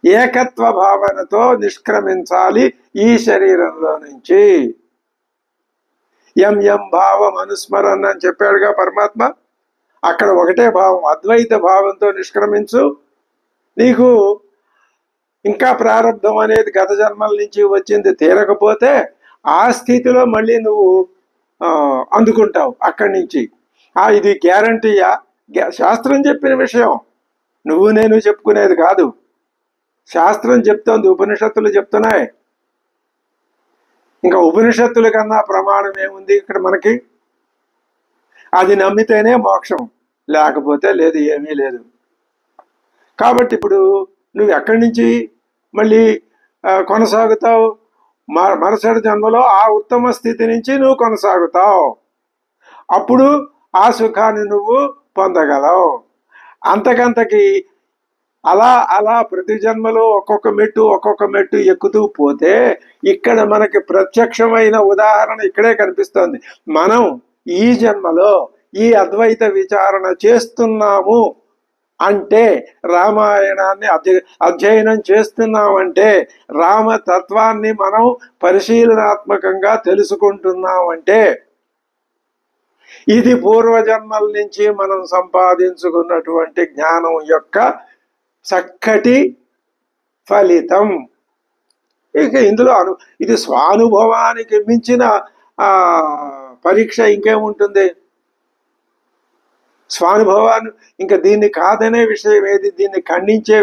ఏకత్వ భావనతో నిష్క్రమించాలి ఈ శరీరంలో నుంచి. ఎం భావం అనుస్మరణ అని చెప్పాడుగా పరమాత్మ. అక్కడ ఒకటే భావం, అద్వైత భావంతో నిష్క్రమించు. నీకు ఇంకా ప్రారంభం అనేది గత జన్మల నుంచి వచ్చింది తీరకపోతే ఆ స్థితిలో మళ్ళీ నువ్వు అందుకుంటావు అక్కడి నుంచి. ఇది గ్యారంటీయా? శాస్త్రం చెప్పిన విషయం, నువ్వు నేను చెప్పుకునేది కాదు. శాస్త్రం చెప్తోంది, ఉపనిషత్తులు చెప్తున్నాయి. ఇంకా ఉపనిషత్తుల కన్నా ప్రమాణం ఏముంది ఇక్కడ మనకి? అది నమ్మితేనే మోక్షం, లేకపోతే లేదు, ఏమీ లేదు. కాబట్టి ఇప్పుడు నువ్వు ఎక్కడి నుంచి మళ్ళీ కొనసాగుతావు? మరుసటి జన్మలో ఆ ఉత్తమ స్థితి నుంచి నువ్వు కొనసాగుతావు. అప్పుడు ఆ సుఖాన్ని నువ్వు పొందగలవు. అంతకంతకి అలా అలా ప్రతి జన్మలో ఒక్కొక్క మెట్టు ఎక్కుతూ పోతే ఇక్కడ మనకి ప్రత్యక్షమైన ఉదాహరణ ఇక్కడే కనిపిస్తోంది. మనం ఈ జన్మలో ఈ అద్వైత విచారణ చేస్తున్నాము అంటే, రామాయణాన్ని అధ్యయనం చేస్తున్నామంటే, రామతత్వాన్ని మనం పరిశీలనాత్మకంగా తెలుసుకుంటున్నామంటే, ఇది పూర్వజన్మల నుంచి మనం సంపాదించుకున్నటువంటి జ్ఞానం యొక్క చక్కటి ఫలితం. ఇక ఇందులో ఇది స్వానుభవానికి మించిన పరీక్ష ఇంకేముంటుంది? స్వానుభవాన్ని ఇంకా దీన్ని కాదనే విషయం ఏది? దీన్ని ఖండించే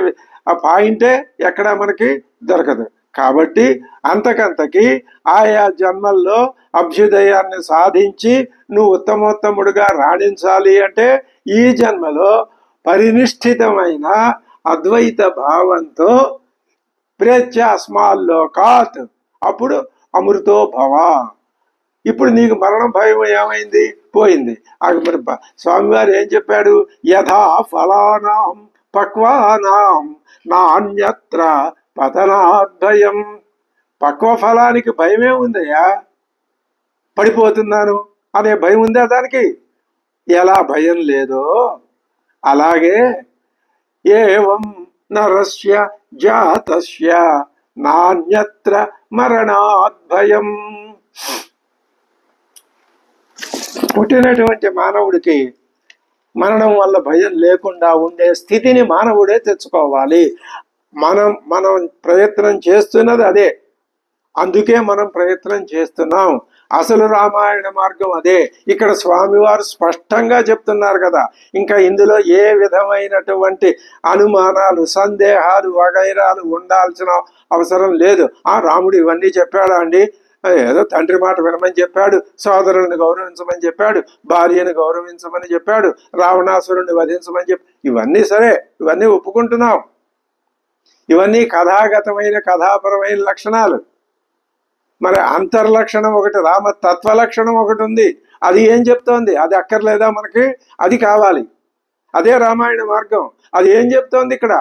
ఆ పాయింటే ఎక్కడ మనకి దొరకదు. కాబట్టి అంతకంతకి ఆయా జన్మల్లో అభ్యుదయాన్ని సాధించి నువ్వు ఉత్తమోత్తముడుగా రాణించాలి అంటే ఈ జన్మలో పరినిష్ఠితమైన అద్వైత భావంతో ప్రేత్యాస్మాల్లోకాత్, అప్పుడు అమృతో భవ. ఇప్పుడు నీకు మరణం భయం ఏమైంది? పోయింది. మరి స్వామివారు ఏం చెప్పాడు? యథా ఫలానాం పక్వానాం నాణ్యత్ర పతనాద్భయం. పక్వ ఫలానికి భయమే ఉందయ్యా, పడిపోతున్నాను అనే భయం ఉందా దానికి? ఎలా భయం లేదో అలాగే ఏవం నరస్య జాతస్య నాణ్యత్ర మరణాద్భయం. పుట్టినటువంటి మానవుడికి మరణం వల్ల భయం లేకుండా ఉండే స్థితిని మానవుడే తెచ్చుకోవాలి. మనం ప్రయత్నం చేస్తున్నది అదే. అందుకే మనం ప్రయత్నం చేస్తున్నాం. అసలు రామాయణ మార్గం అదే. ఇక్కడ స్వామివారు స్పష్టంగా చెప్తున్నారు కదా. ఇంకా ఇందులో ఏ విధమైనటువంటి అనుమానాలు, సందేహాలు, వగైరాలు ఉండాల్సిన అవసరం లేదు. రాముడు ఇవన్నీ చెప్పాడా అండి? ఏదో తండ్రి మాట వినమని చెప్పాడు, సోదరుని గౌరవించమని చెప్పాడు, భార్యను గౌరవించమని చెప్పాడు, రావణాసురుణ్ణి వధించమని చెప్పి, ఇవన్నీ సరే, ఇవన్నీ ఒప్పుకుంటున్నాం. ఇవన్నీ కథాగతమైన కథాపరమైన లక్షణాలు. మరి అంతర్లక్షణం ఒకటి, రామతత్వ లక్షణం ఒకటి ఉంది. అది ఏం చెప్తోంది? అది అక్కర్లేదా మనకి? అది కావాలి. అదే రామాయణ మార్గం. అది ఏం చెప్తోంది ఇక్కడ?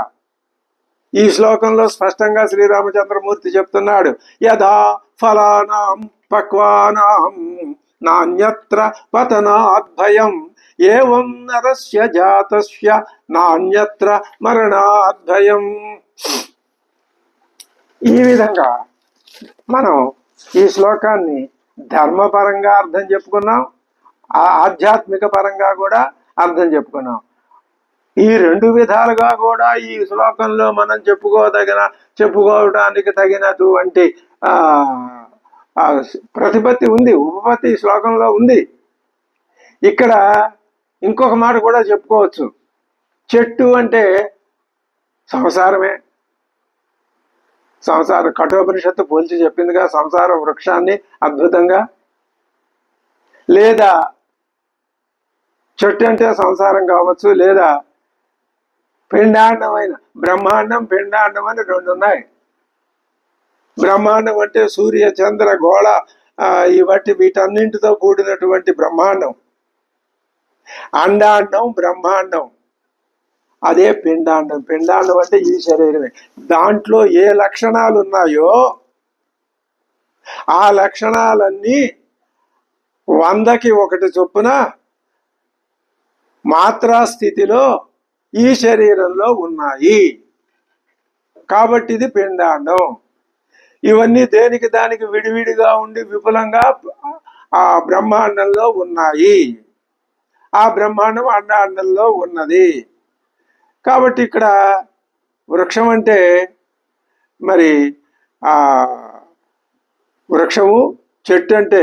ఈ శ్లోకంలో స్పష్టంగా శ్రీరామచంద్రమూర్తి చెప్తున్నాడు, యథా ఫలానాం పక్వానాం నాణ్యత్ర పతనాద్భయం ఏవం నరస్య జాతస్య నాణ్యత్ర మరణాద్భయం. ఈ విధంగా మనం ఈ శ్లోకాన్ని ధర్మపరంగా అర్థం చెప్పుకున్నాం, ఆధ్యాత్మిక పరంగా కూడా అర్థం చెప్పుకున్నాం. ఈ రెండు విధాలుగా కూడా ఈ శ్లోకంలో మనం చెప్పుకోవడానికి తగినటువంటి ప్రతిపత్తి ఉంది, ఉపపత్తి ఈ శ్లోకంలో ఉంది. ఇక్కడ ఇంకొక మాట కూడా చెప్పుకోవచ్చు. చెట్టు అంటే సంసారమే. సంసార కఠోపనిషత్తు పోల్చి చెప్పిందిగా సంసార వృక్షాన్ని అద్భుతంగా. లేదా చెట్టు అంటే సంసారం కావచ్చు, లేదా పిండాండమైన బ్రహ్మాండం, పిండాండం అని రెండు ఉన్నాయి. బ్రహ్మాండం అంటే సూర్య చంద్ర గోళ వీటన్నింటితో కూడినటువంటి బ్రహ్మాండం. అండాండం, బ్రహ్మాండం, అదే పిండాండం. పిండాండం అంటే ఈ శరీరమే. దాంట్లో ఏ లక్షణాలు ఉన్నాయో ఆ లక్షణాలన్నీ 100కి 1 చొప్పున మాత్రా స్థితిలో ఈ శరీరంలో ఉన్నాయి. కాబట్టి ఇది పిండాండం. ఇవన్నీ దేనికి దానికి విడివిడిగా ఉండి విపులంగా ఆ బ్రహ్మాండంలో ఉన్నాయి. ఆ బ్రహ్మాండం అండాండంలో ఉన్నది. కాబట్టి ఇక్కడ వృక్షం అంటే మరి వృక్షము చెట్టు అంటే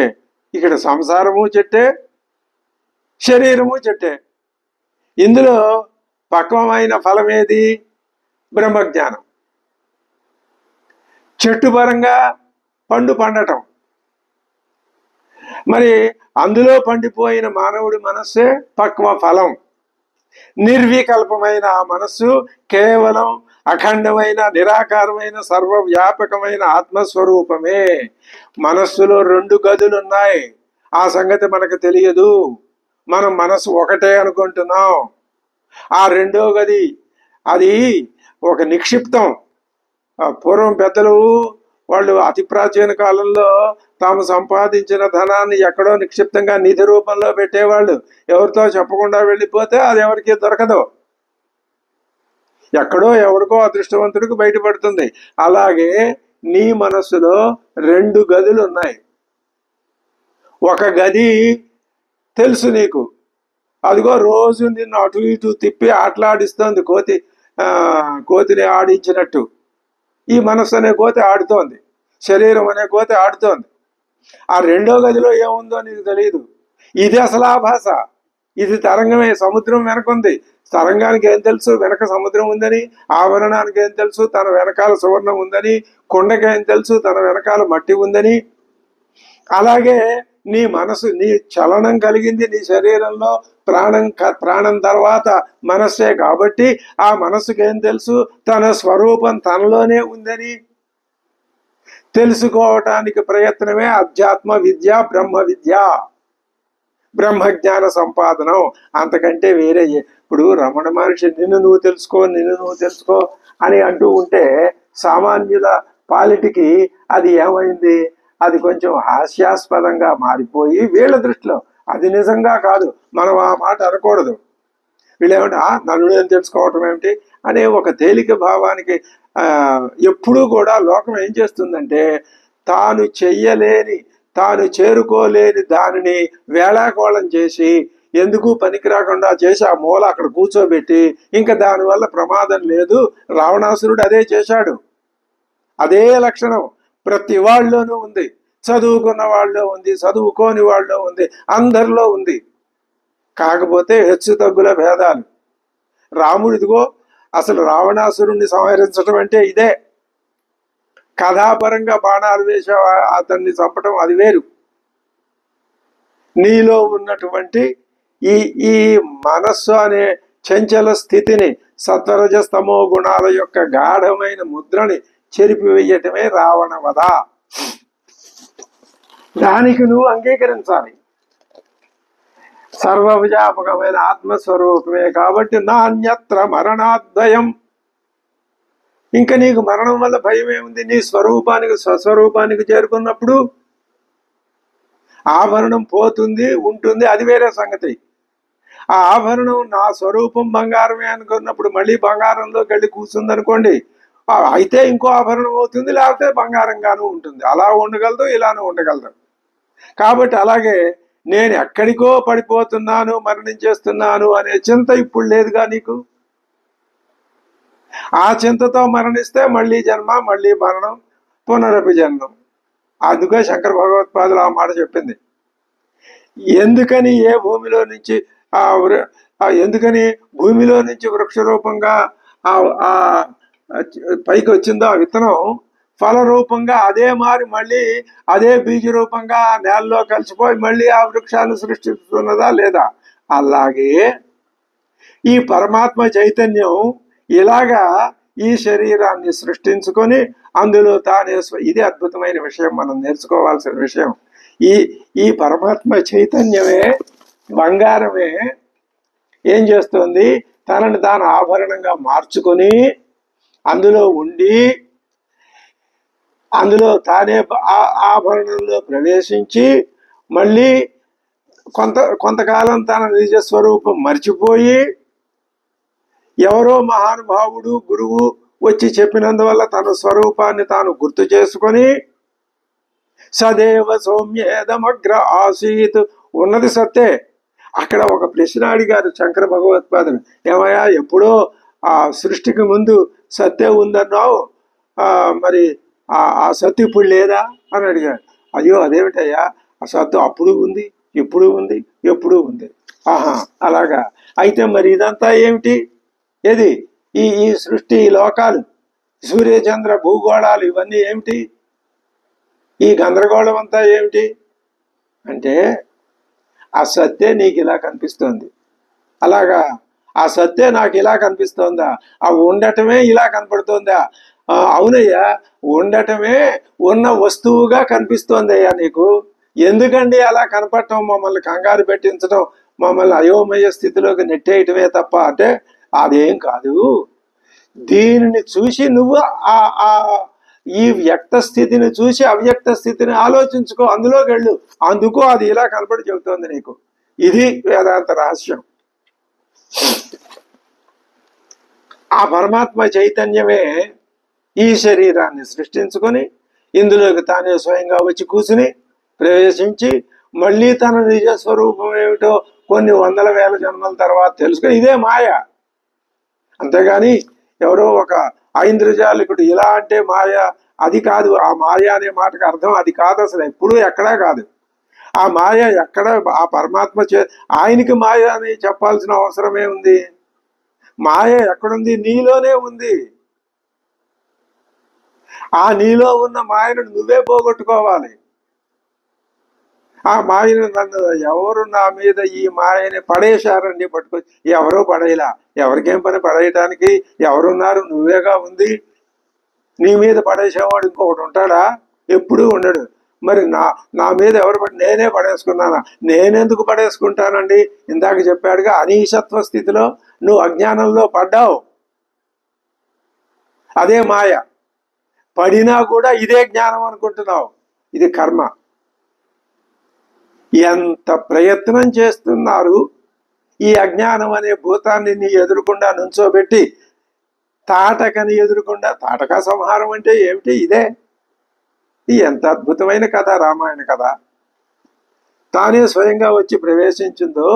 ఇక్కడ సంసారము చెట్టే, శరీరము చెట్టే. ఇందులో పక్వమైన ఫలమేది? బ్రహ్మజ్ఞానం. చెట్టు పరంగా పండు పండటం. మరి అందులో పండిపోయిన మానవుడి మనస్సే పక్వ ఫలం. నిర్వికల్పమైన ఆ మనస్సు కేవలం అఖండమైన నిరాకారమైన సర్వవ్యాపకమైన ఆత్మస్వరూపమే. మనస్సులో 2 గదులు ఉన్నాయి. ఆ సంగతి మనకు తెలియదు. మనం మనస్సు ఒకటే అనుకుంటున్నాం. ఆ 2వ గది అది ఒక నిక్షిప్తం. పూర్వం పెద్దలు వాళ్ళు అతి ప్రాచీన కాలంలో తాము సంపాదించిన ధనాన్ని ఎక్కడో నిక్షిప్తంగా నిధి రూపంలో పెట్టేవాళ్ళు. ఎవరితో చెప్పకుండా వెళ్ళిపోతే అది ఎవరికి దొరకదు, ఎక్కడో ఎవరికో అదృష్టవంతుడికి బయటపడుతుంది. అలాగే నీ మనస్సులో 2 గదులు ఉన్నాయి. ఒక గది తెలుసు నీకు, అదిగో రోజు నిన్ను అటు ఇటు తిప్పి ఆటలాడిస్తోంది, కోతిని ఆడించినట్టు. ఈ మనస్సు అనే కోతి ఆడుతోంది, శరీరం అనే కోతి ఆడుతోంది. ఆ 2వ గదిలో ఏముందో నీకు తెలియదు. ఇది అసలు ఆ భాష. ఇది తరంగమే. సముద్రం వెనకుంది. తరంగానికి ఏం తెలుసు వెనక సముద్రం ఉందని? ఆవరణానికి ఏం తెలుసు తన వెనకాల సువర్ణం ఉందని? కొండకి ఏం తెలుసు తన వెనకాల మట్టి ఉందని? అలాగే నీ మనసు, నీ చలనం కలిగింది నీ శరీరంలో ప్రాణం తర్వాత మనస్సే. కాబట్టి ఆ మనసుకి ఏం తెలుసు? తన స్వరూపం తనలోనే ఉందని తెలుసుకోవటానికి ప్రయత్నమే అధ్యాత్మ విద్య, బ్రహ్మ విద్య, బ్రహ్మజ్ఞాన సంపాదనం. అంతకంటే వేరే ఇప్పుడు రమణ మహర్షి నిన్ను నువ్వు తెలుసుకో అని అంటూ ఉంటే సామాన్యుల పాలిటికి అది ఏమైంది? అది కొంచెం హాస్యాస్పదంగా మారిపోయి వీళ్ళ దృష్టిలో అది నిజంగా కాదు. మనం ఆ మాట అనకూడదు. వీళ్ళేమంటే నన్ను నేను తెలుసుకోవటం ఏమిటి అనే ఒక తేలిక భావానికి ఎప్పుడూ కూడా లోకం ఏం చేస్తుందంటే తాను చెయ్యలేని, తాను చేరుకోలేని దానిని వేళాకోళం చేసి ఎందుకు పనికి రాకుండా చేసి ఆ మూల అక్కడ కూర్చోబెట్టి ఇంకా దానివల్ల ప్రమాదం లేదు. రావణాసురుడు అదే చేశాడు. అదే లక్షణం ప్రతి వాళ్ళలోనూ ఉంది. చదువుకున్న వాళ్ళలో ఉంది, చదువుకోని వాళ్ళలో ఉంది, అందరిలో ఉంది. కాకపోతే హెచ్చు తగ్గుల భేదాలు. రాముడిదిగో అసలు రావణాసురుణ్ణి సంహరించడం అంటే ఇదే. కథాపరంగా బాణాలు వేసే అతన్ని చంపటం అది వేరు. నీలో ఉన్నటువంటి ఈ మనస్సు అనే చంచల స్థితిని, సత్వరజస్తమో గుణాల యొక్క గాఢమైన ముద్రని చెరిపివేయటమే రావణ వధ. దానికి నువ్వు అంగీకరించాలి. సర్వవ్యాపకమైన ఆత్మస్వరూపమే కాబట్టి నాణ్యత్ర మరణాద్వయం. ఇంకా నీకు మరణం వల్ల భయం ఏముంది? నీ స్వరూపానికి, స్వస్వరూపానికి చేరుకున్నప్పుడు ఆభరణం పోతుంది, ఉంటుంది, అది వేరే సంగతి. ఆ ఆభరణం నా స్వరూపం బంగారమే అనుకున్నప్పుడు మళ్ళీ బంగారంలోకి వెళ్ళి కూర్చుంది అనుకోండి, అయితే ఇంకో ఆభరణం అవుతుంది, లేకపోతే బంగారంగానూ ఉంటుంది. అలా ఉండగలదు, ఇలానూ ఉండగలదు. కాబట్టి అలాగే నేను ఎక్కడికో పడిపోతున్నాను, మరణించేస్తున్నాను అనే చింత ఇప్పుడు లేదుగా నీకు. ఆ చింతతో మరణిస్తే మళ్ళీ జన్మ, మళ్ళీ మరణం, పునరపి జన్మం. అందుకే శంకర భగవత్పాదులు ఆ మాట చెప్పింది. ఎందుకని ఎందుకని భూమిలో నుంచి వృక్ష రూపంగా పైకి వచ్చిందో ఆ విత్తనం ఫల రూపంగా అదే మారి మళ్ళీ అదే బీజ రూపంగా నేలలో కలిసిపోయి మళ్ళీ ఆ వృక్షాన్ని సృష్టిస్తున్నదా లేదా? అలాగే ఈ పరమాత్మ చైతన్యం ఇలాగా ఈ శరీరాన్ని సృష్టించుకొని అందులో తానే ఇది అద్భుతమైన విషయం, మనం నేర్చుకోవాల్సిన విషయం. ఈ పరమాత్మ చైతన్యమే, బంగారమే ఏం చేస్తుంది? తనని తాను ఆభరణంగా మార్చుకొని అందులో ఉండి అందులో తానే ఆభరణంలో ప్రవేశించి మళ్ళీ కొంతకాలం తన నిజ స్వరూపం మర్చిపోయి ఎవరో మహానుభావుడు గురువు వచ్చి చెప్పినందువల్ల తన స్వరూపాన్ని తాను గుర్తు చేసుకొని సదేవ సౌమ్యేదమగ్ర ఆసీత్, ఉన్నది సత్తే. అక్కడ ఒక ప్రశ్న అడిగారు శంకర భగవత్పాదులు, ఏమయ్యా ఎప్పుడో ఆ సృష్టికి ముందు సత్తే ఉందన్నావు, మరి ఆ సత్తు ఇప్పుడు లేదా అని అడిగారు. అయ్యో అదేమిటయ్యా ఆ సత్తు అప్పుడు ఉంది, ఇప్పుడు ఉంది, ఎప్పుడు ఉంది. ఆహా, అలాగా. అయితే మరి ఇదంతా ఏమిటి? ఏది ఈ ఈ సృష్టి, ఈ లోకాలు, సూర్యచంద్ర భూగోళాలు ఇవన్నీ ఏమిటి? ఈ గందరగోళం అంతా ఏమిటి అంటే ఆ సత్తే నీకు ఇలా కనిపిస్తోంది. అలాగా, ఆ సత్తే నాకు ఇలా కనిపిస్తోందా? ఆ ఉండటమే ఇలా కనపడుతోందా? అవునయ్యా, ఉండటమే ఉన్న వస్తువుగా కనిపిస్తోందయ్యా నీకు. ఎందుకండి అలా కనపడటం, మమ్మల్ని కంగారు పెట్టించడం, మమ్మల్ని అయోమయ స్థితిలోకి నెట్టేయటమే తప్ప అంటే అదేం కాదు. దీనిని చూసి నువ్వు ఆ ఆ ఈ వ్యక్త స్థితిని చూసి అవ్యక్త స్థితిని ఆలోచించుకో, అందులోకి వెళ్ళు. అందుకు అది ఇలా కనపడి చెబుతోంది నీకు. ఇది వేదాంత రహస్యం. ఆ పరమాత్మ చైతన్యమే ఈ శరీరాన్ని సృష్టించుకొని ఇందులోకి తానే స్వయంగా వచ్చి కూర్చుని ప్రవేశించి మళ్ళీ తన నిజ స్వరూపం ఏమిటో కొన్ని వందల వేల జన్మల తర్వాత తెలుసుకొని ఇదే మాయ. అంతేగాని ఎవరో ఒక ఐంద్రజాలికుడు ఇలా అంటే మాయ, అది కాదు. ఆ మాయ అనే మాటకు అర్థం అది కాదు, అసలు ఎప్పుడూ ఎక్కడా కాదు. ఆ మాయ ఎక్కడ, ఆ పరమాత్మ ఆయనకి మాయ అని చెప్పాల్సిన అవసరమే ఉంది? మాయ ఎక్కడుంది? నీలోనే ఉంది. ఆ నీలో ఉన్న మాయను నువ్వే పోగొట్టుకోవాలి. ఆ మాయను నన్ను ఎవరు నా మీద ఈ మాయని పడేశారండి పట్టుకొచ్చి. ఎవరో పడేలా, ఎవరికేం పని పడేయటానికి? ఎవరున్నారు? నువ్వేగా ఉంది. నీ మీద పడేసేవాడు ఇంకొకటి ఉంటాడా? ఎప్పుడూ ఉండడు. మరి నా మీద ఎవరు నేనే పడేసుకున్నానా? నేనెందుకు పడేసుకుంటానండి? ఇందాక చెప్పాడుగా, అనీశత్వ స్థితిలో నువ్వు అజ్ఞానంలో పడ్డావు, అదే మాయ. పడినా కూడా ఇదే జ్ఞానం అనుకుంటున్నావు, ఇది కర్మ. ఎంత ప్రయత్నం చేస్తున్నారు ఈ అజ్ఞానం అనే భూతాన్ని నీ ఎదురుకుండా నుంచోబెట్టి, తాటకని ఎదురుకుండా. తాటక సంహారం అంటే ఏమిటి? ఇదే. ఎంత అద్భుతమైన కథ, రామాయణ కథ. తానే స్వయంగా వచ్చి ప్రవేశించిందో,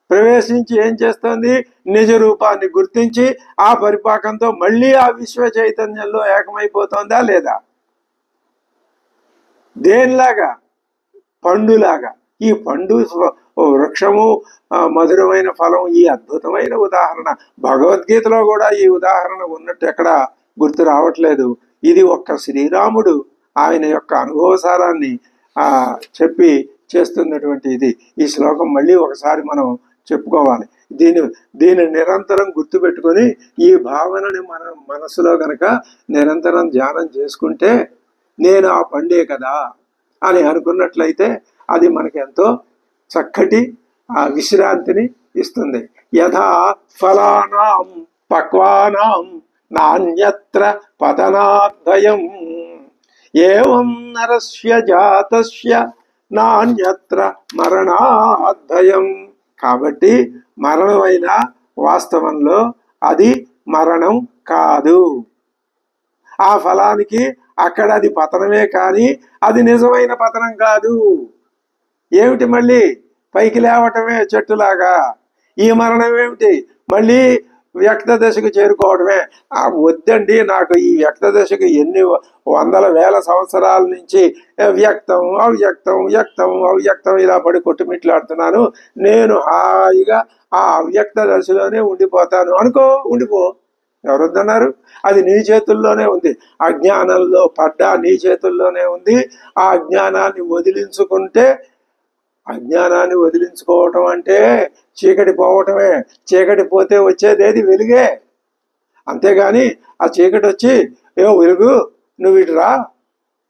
ప్రవేశించి ఏం చేస్తోంది? నిజ రూపాన్ని గుర్తించి ఆ పరిపాకంతో మళ్ళీ ఆ విశ్వ చైతన్యంలో ఏకమైపోతుందా లేదా? దేనిలాగా? పండులాగా. ఈ పండు వృక్షము, మధురమైన ఫలం, ఈ అద్భుతమైన ఉదాహరణ భగవద్గీతలో కూడా ఈ ఉదాహరణ ఉన్నట్టు ఎక్కడ గుర్తు రావట్లేదు. ఇది ఒక్క శ్రీరాముడు ఆయన యొక్క అనుభవసారాన్ని చెప్పి చేస్తున్నటువంటి ఇది. ఈ శ్లోకం మళ్ళీ ఒకసారి మనం చెప్పుకోవాలి. దీన్ని నిరంతరం గుర్తుపెట్టుకొని ఈ భావనని మన మనసులో గనక నిరంతరం ధ్యానం చేసుకుంటే, నేను ఆ పండే కదా అని అనుకున్నట్లయితే అది మనకి ఎంతో చక్కటి విశ్రాంతిని ఇస్తుంది. యథా ఫలానాం పక్వానాం నాన్యత్ర పతనాద్భయం ఏవం నరస్య జాతస్య నాన్యత్ర మరణాద్భయం. కాబట్టి మరణమైన వాస్తవంలో అది మరణం కాదు. ఆ ఫలానికి అక్కడ అది పతనమే కానీ అది నిజమైన పతనం కాదు. ఏమిటి? మళ్ళీ పైకి లేవటమే చెట్టులాగా. ఈ మరణం ఏమిటి? మళ్ళీ వ్యక్త దశకు చేరుకోవడమే. వద్దండి, నాకు ఈ వ్యక్త దశకు ఎన్ని వందల వేల సంవత్సరాల నుంచి వ్యక్తం అవ్యక్తం వ్యక్తం అవ్యక్తం ఇలా పడి కొట్టుమిట్లాడుతున్నాను, నేను హాయిగా ఆ అవ్యక్త దశలోనే ఉండిపోతాను అనుకో, ఉండిపో. ఎవరొద్దన్నారు? అది నీ చేతుల్లోనే ఉంది. అజ్ఞానంలో పడ్డా నీ చేతుల్లోనే ఉంది. ఆ అజ్ఞానాన్ని వదిలించుకుంటే, అజ్ఞానాన్ని వదిలించుకోవటం అంటే చీకటి పోవటమే. చీకటి పోతే వచ్చేదేది? వెలుగే. అంతేగాని ఆ చీకటి వచ్చి ఏ వెలుగు నువ్వు ఇటు రా,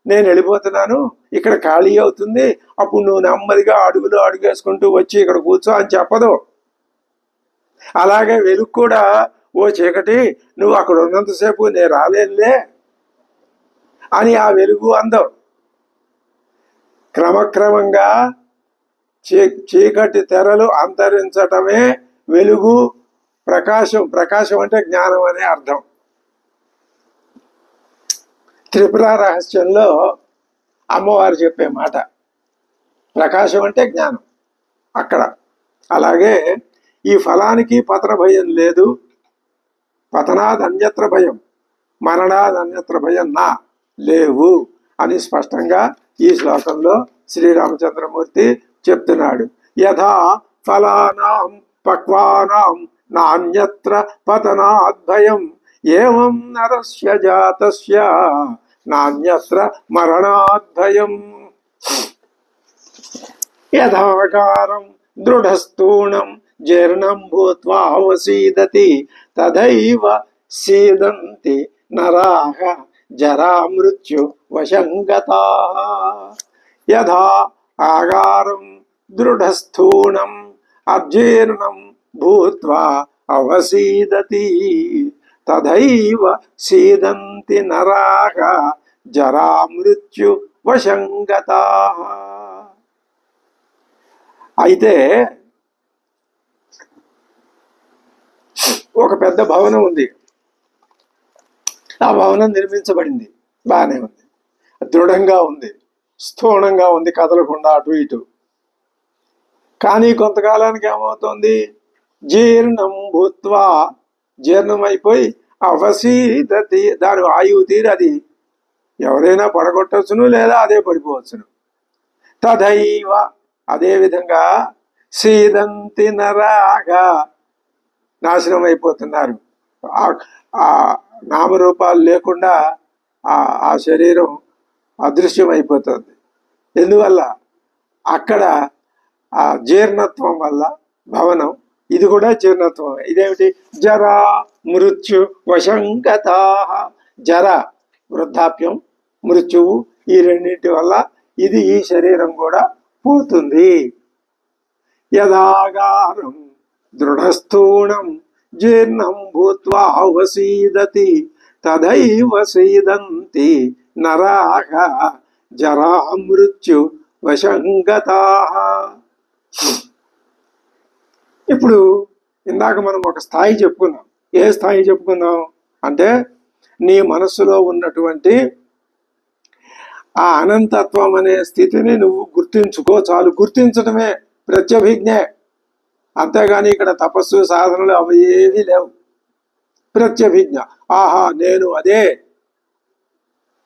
నేను వెళ్ళిపోతున్నాను, ఇక్కడ ఖాళీ అవుతుంది, అప్పుడు నువ్వు నెమ్మదిగా అడుగులు అడుగేసుకుంటూ వచ్చి ఇక్కడ కూర్చో అని చెప్పదు. అలాగే వెలుగు కూడా, ఓ చీకటి నువ్వు అక్కడ ఉన్నంతసేపు నేను రాలేనులే అని ఆ వెలుగు అందం. క్రమక్రమంగా చీకటి తెరలు అంతరించటమే వెలుగు, ప్రకాశం. ప్రకాశం అంటే జ్ఞానం అనే అర్థం. త్రిపుర రహస్యంలో అమ్మవారు చెప్పే మాట ప్రకాశం అంటే జ్ఞానం అక్కడ. అలాగే ఈ ఫలానికి పతన భయం లేదు, పతనాద్ అన్యత్ర భయం, మరణాద్ అన్యత్ర భయం నా లేవు అని స్పష్టంగా ఈ శ్లోకంలో శ్రీరామచంద్రమూర్తి చెప్తున్నాడు. యథా ఫలానాం పక్వానాం నాన్యత్ర పతనాద్భయం ఏవం నరస్య జాతస్య నాన్యత్ర మరణాద్భయం. యథాకారం దృఢస్థూణం జీర్ణం భూత్వా అవసీదతి తథైవ సీదంతి నరాః జరా మృత్యు వశంగతాః. యథా ఆకారం దృఢస్థూణం అజీర్ణం భూత్వా అవసీదతి తథైవ సీదంతి నరాః జరా మృత్యు వశంగతాః. అయితే ఒక పెద్ద భవనం ఉంది. ఆ భవనం నిర్మించబడింది, బాగానే ఉంది, దృఢంగా ఉంది, స్థూణంగా ఉంది, కదలకుండా అటు ఇటు. కానీ కొంతకాలానికి ఏమవుతుంది? జీర్ణం భూత్వా, జీర్ణమైపోయి అవసీదతి, దాని ఆయువు తీరి అది ఎవరైనా పడగొట్టవచ్చును లేదా అదే పడిపోవచ్చును. తథైవ, అదేవిధంగా సీదంతి నరాగా, నాశనం అయిపోతున్నారు. ఆ నామరూపాలు లేకుండా ఆ శరీరం అదృశ్యం అయిపోతుంది. ఎందువల్ల? అక్కడ ఆ జీర్ణత్వం వల్ల భవనం, ఇది కూడా జీర్ణత్వం. ఇదేమిటి? జరా మృత్యు వశంగతా. జర వృద్ధాప్యం, మృత్యువు, ఈ రెండింటి వల్ల ఇది ఈ శరీరం కూడా పోతుంది. యదాగారం దృఢస్థూణం జీర్ణం భూత్వా అవసీదతి తథైవ సీదంతి నరాః జరా మృత్యు వశంగతాః. ఇప్పుడు ఇందాక మనం ఒక స్థాయి చెప్పుకున్నాం. ఏ స్థాయి చెప్పుకున్నాం అంటే, నీ మనస్సులో ఉన్నటువంటి ఆ అనంతత్వం అనే స్థితిని నువ్వు గుర్తించుకో చాలు. గుర్తించడమే ప్రత్యభిజ్ఞే, అంతేగాని ఇక్కడ తపస్సు సాధనలు అవి ఏవీ లేవు. ప్రత్యభిజ్ఞ, ఆహా నేను అదే,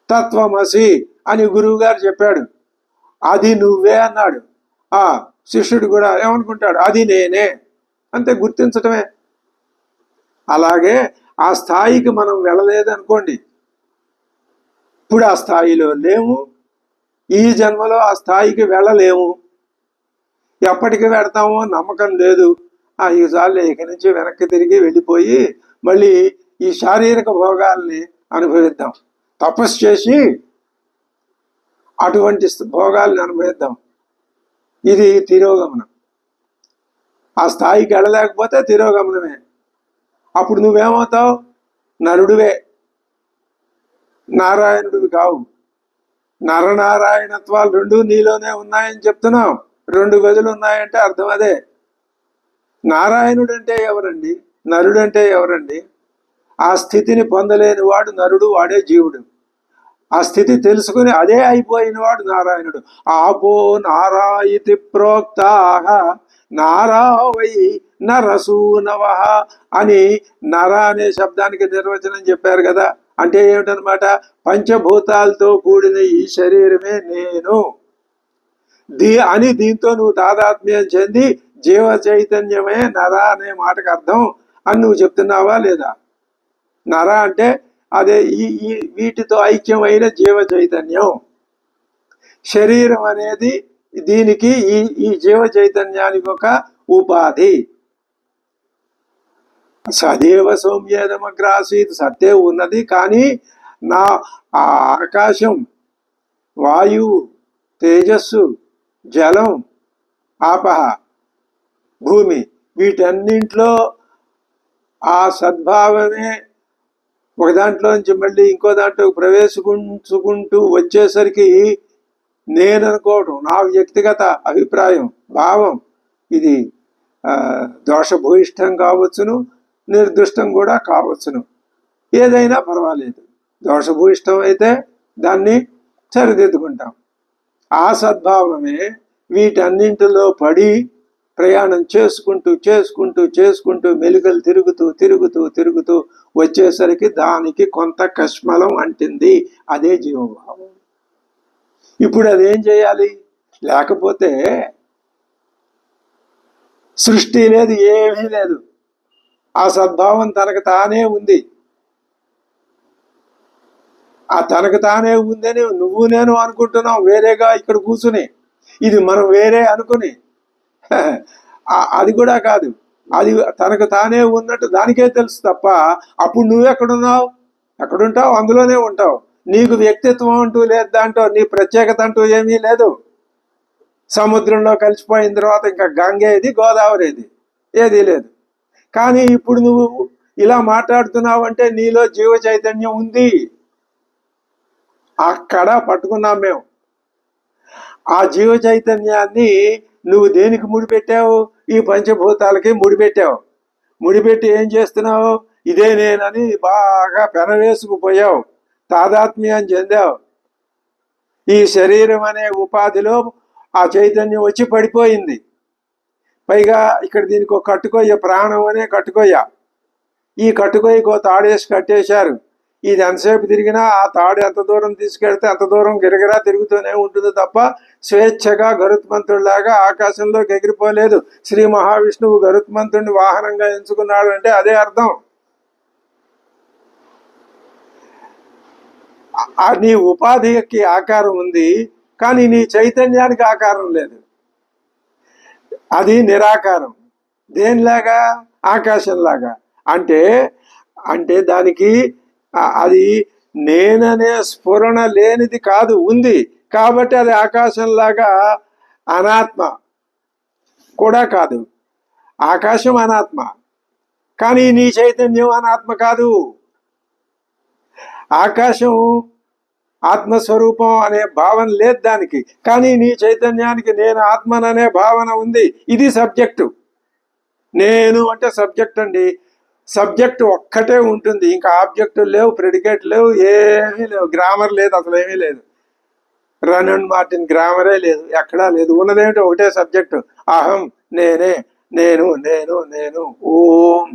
తత్వమసి అని గురువు గారు చెప్పాడు, అది నువ్వే అన్నాడు. ఆ శిష్యుడు కూడా ఏమనుకుంటాడు? అది నేనే, అంతే, గుర్తించటమే. అలాగే ఆ స్థాయికి మనం వెళ్ళలేదనుకోండి, ఇప్పుడు ఆ స్థాయిలో లేము, ఈ జన్మలో ఆ స్థాయికి వెళ్ళలేము. ఎప్పటికి వెడతామో నమ్మకం లేదు. ఈసార్లు ఇక నుంచి వెనక్కి తిరిగి వెళ్ళిపోయి మళ్ళీ ఈ శారీరక భోగాల్ని అనుభవిద్దాం, తపస్సు చేసి అటువంటి భోగాల్ని అనుభవిద్దాం. ఇది తిరోగమనం. ఆ స్థాయికి వెళ్ళలేకపోతే తిరోగమనమే. అప్పుడు నువ్వేమవుతావు? నరుడివే, నారాయణుడివి కావు. నరనారాయణత్వాలు రెండు నీలోనే ఉన్నాయని చెప్తున్నాం. 2 గదులు ఉన్నాయంటే అర్థం అదే. నారాయణుడు అంటే ఎవరండి? నరుడు అంటే ఎవరండి? ఆ స్థితిని పొందలేని వాడు నరుడు, వాడే జీవుడు. ఆ స్థితి తెలుసుకుని అదే అయిపోయిన వాడు నారాయణుడు. ఆపో నారాయితి ప్రోక్తాః నారా వై నరసూనవ అని నర అనే శబ్దానికి నిర్వచనం చెప్పారు కదా. అంటే ఏమిటనమాట? పంచభూతాలతో కూడిన ఈ శరీరమే నేను అని దీంతో నువ్వు తాదాత్మ్యం చెంది జీవ చైతన్యమే నర అనే మాటకు అర్థం అని నువ్వు చెప్తున్నావా లేదా? నర అంటే అదే ఈ వీటితో ఐక్యమైన జీవ చైతన్యం. శరీరం అనేది దీనికి ఈ జీవ చైతన్యానికి ఒక ఉపాధి. సదేవ సౌమ్యేదమగ్రాసీత్, సత్తే ఉన్నది, కానీ నా ఆకాశం, వాయువు, తేజస్సు, జలం, ఆపహ, భూమి, వీటన్నింట్లో ఆ సద్భావమే ఒక దాంట్లోంచి మళ్ళీ ఇంకో దాంట్లో ప్రవేశించుకుంటూ వచ్చేసరికి నేను అనుకోవటం, నా వ్యక్తిగత అభిప్రాయం, భావం, ఇది దోషభూయిష్టం కావచ్చును, నిర్దుష్టం కూడా కావచ్చును. ఏదైనా పర్వాలేదు. దోషభూయిష్టం అయితే దాన్ని సరిదిద్దుకుంటాం. ఆ సద్భావమే వీటన్నింటిలో పడి ప్రయాణం చేసుకుంటూ చేసుకుంటూ చేసుకుంటూ మెలుకలు తిరుగుతూ తిరుగుతూ తిరుగుతూ వచ్చేసరికి దానికి కొంత కష్మలం అంటింది. అదే జీవభావం. ఇప్పుడు అదేం చేయాలి? లేకపోతే సృష్టి లేదు, ఏమీ లేదు. ఆ సద్భావం తనకు తానే ఉంది. ఆ తనకు తానే ఉందని నువ్వు నేను అనుకుంటున్నాం వేరేగా ఇక్కడ కూర్చుని. ఇది మనం వేరే అనుకుని అది కూడా కాదు. అది తనకు తానే ఉన్నట్టు దానికే తెలుసు తప్ప అప్పుడు నువ్వెక్కడున్నావు? ఎక్కడుంటావు? అందులోనే ఉంటావు. నీకు వ్యక్తిత్వం అంటూ లేదు, దాంట్లో నీ ప్రత్యేకత అంటూ ఏమీ లేదు. సముద్రంలో కలిసిపోయిన తర్వాత ఇంకా గంగేది గోదావరిది ఏదీ లేదు. కానీ ఇప్పుడు నువ్వు ఇలా మాట్లాడుతున్నావు అంటే నీలో జీవ చైతన్యం ఉంది. అక్కడ పట్టుకున్నాం మేము. ఆ జీవ చైతన్యాన్ని నువ్వు దేనికి ముడిపెట్టావు? ఈ పంచభూతాలకి ముడిపెట్టావు. ముడిపెట్టి ఏం చేస్తున్నావు? ఇదే నేనని బాగా పెనవేసుకుపోయావు, తాదాత్మ్యం చెందావు. ఈ శరీరం అనే ఉపాధిలో ఆ చైతన్యం వచ్చి పడిపోయింది. పైగా ఇక్కడ దీనికి ఒక కట్టుకొయ్య, ప్రాణం అనే కట్టుకొయ్య. ఈ కట్టుకొయ్యకు తాడేసి కట్టేశారు. ఇది ఎంతసేపు తిరిగినా ఆ తాడు ఎంత దూరం తీసుకెళ్తే అంత దూరం గిరగిరా తిరుగుతూనే ఉంటుంది తప్ప స్వేచ్ఛగా గరుత్మంతుడిలాగా ఆకాశంలోకి ఎగిరిపోలేదు. శ్రీ మహావిష్ణువు గరుత్మంతుడిని వాహనంగా ఎంచుకున్నాడు అంటే అదే అర్థం. నీ ఉపాధికి ఆకారం ఉంది, కానీ నీ చైతన్యానికి ఆకారం లేదు. అది నిరాకారం. దేనిలాగా? ఆకాశంలాగా. అంటే అంటే దానికి అది నేననే స్ఫురణ లేనిది కాదు, ఉంది. కాబట్టి అది ఆకాశంలాగా అనాత్మ కూడా కాదు. ఆకాశం అనాత్మ, కానీ నీ చైతన్యం అనాత్మ కాదు. ఆకాశం ఆత్మస్వరూపం అనే భావన లేదు దానికి, కానీ నీ చైతన్యానికి నేను ఆత్మననే భావన ఉంది. ఇది సబ్జెక్టు. నేను అంటే సబ్జెక్ట్ అండి. సబ్జెక్ట్ ఒక్కటే ఉంటుంది, ఇంకా ఆబ్జెక్టు లేవు, ప్రెడికేట్ లేవు, ఏమీ లేవు. గ్రామర్ లేదు, అసలు ఏమీ లేదు. రన్ అండ్ మార్టిన్ గ్రామరే లేదు, ఎక్కడా లేదు. ఉన్నదేమిటో ఒకటే సబ్జెక్టు, అహం, నేనే, నేను, నేను, నేను. ఓం,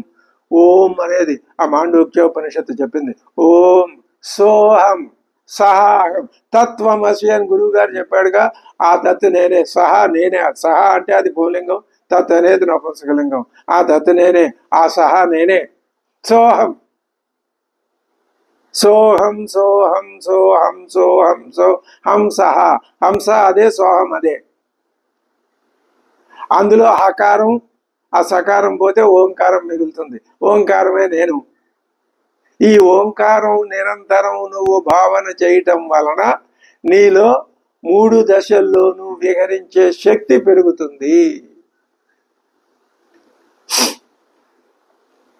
ఓం అనేది ఆ మాండూక్యోపనిషత్తు చెప్పింది. ఓం సోహం సహాహం తత్వమసి అని గురువు గారు చెప్పాడుగా. ఆ తత్తు నేనే, సహా నేనే. సహా అంటే అది పుల్లింగం, తత్ అనేది నపుంసకలింగం. ఆ తత్తు నేనే, ఆ సహా నేనే. సోహం సోహం సోహం సోహం సోహం సో హంస. హంస అదే, సోహం అదే. అందులో హకారం ఆ సకారం పోతే ఓంకారం మిగులుతుంది. ఓంకారమే నేను. ఈ ఓంకారం నిరంతరం నువ్వు భావన చేయటం వలన నీలో 3 దశల్లోనూ విహరించే శక్తి పెరుగుతుంది.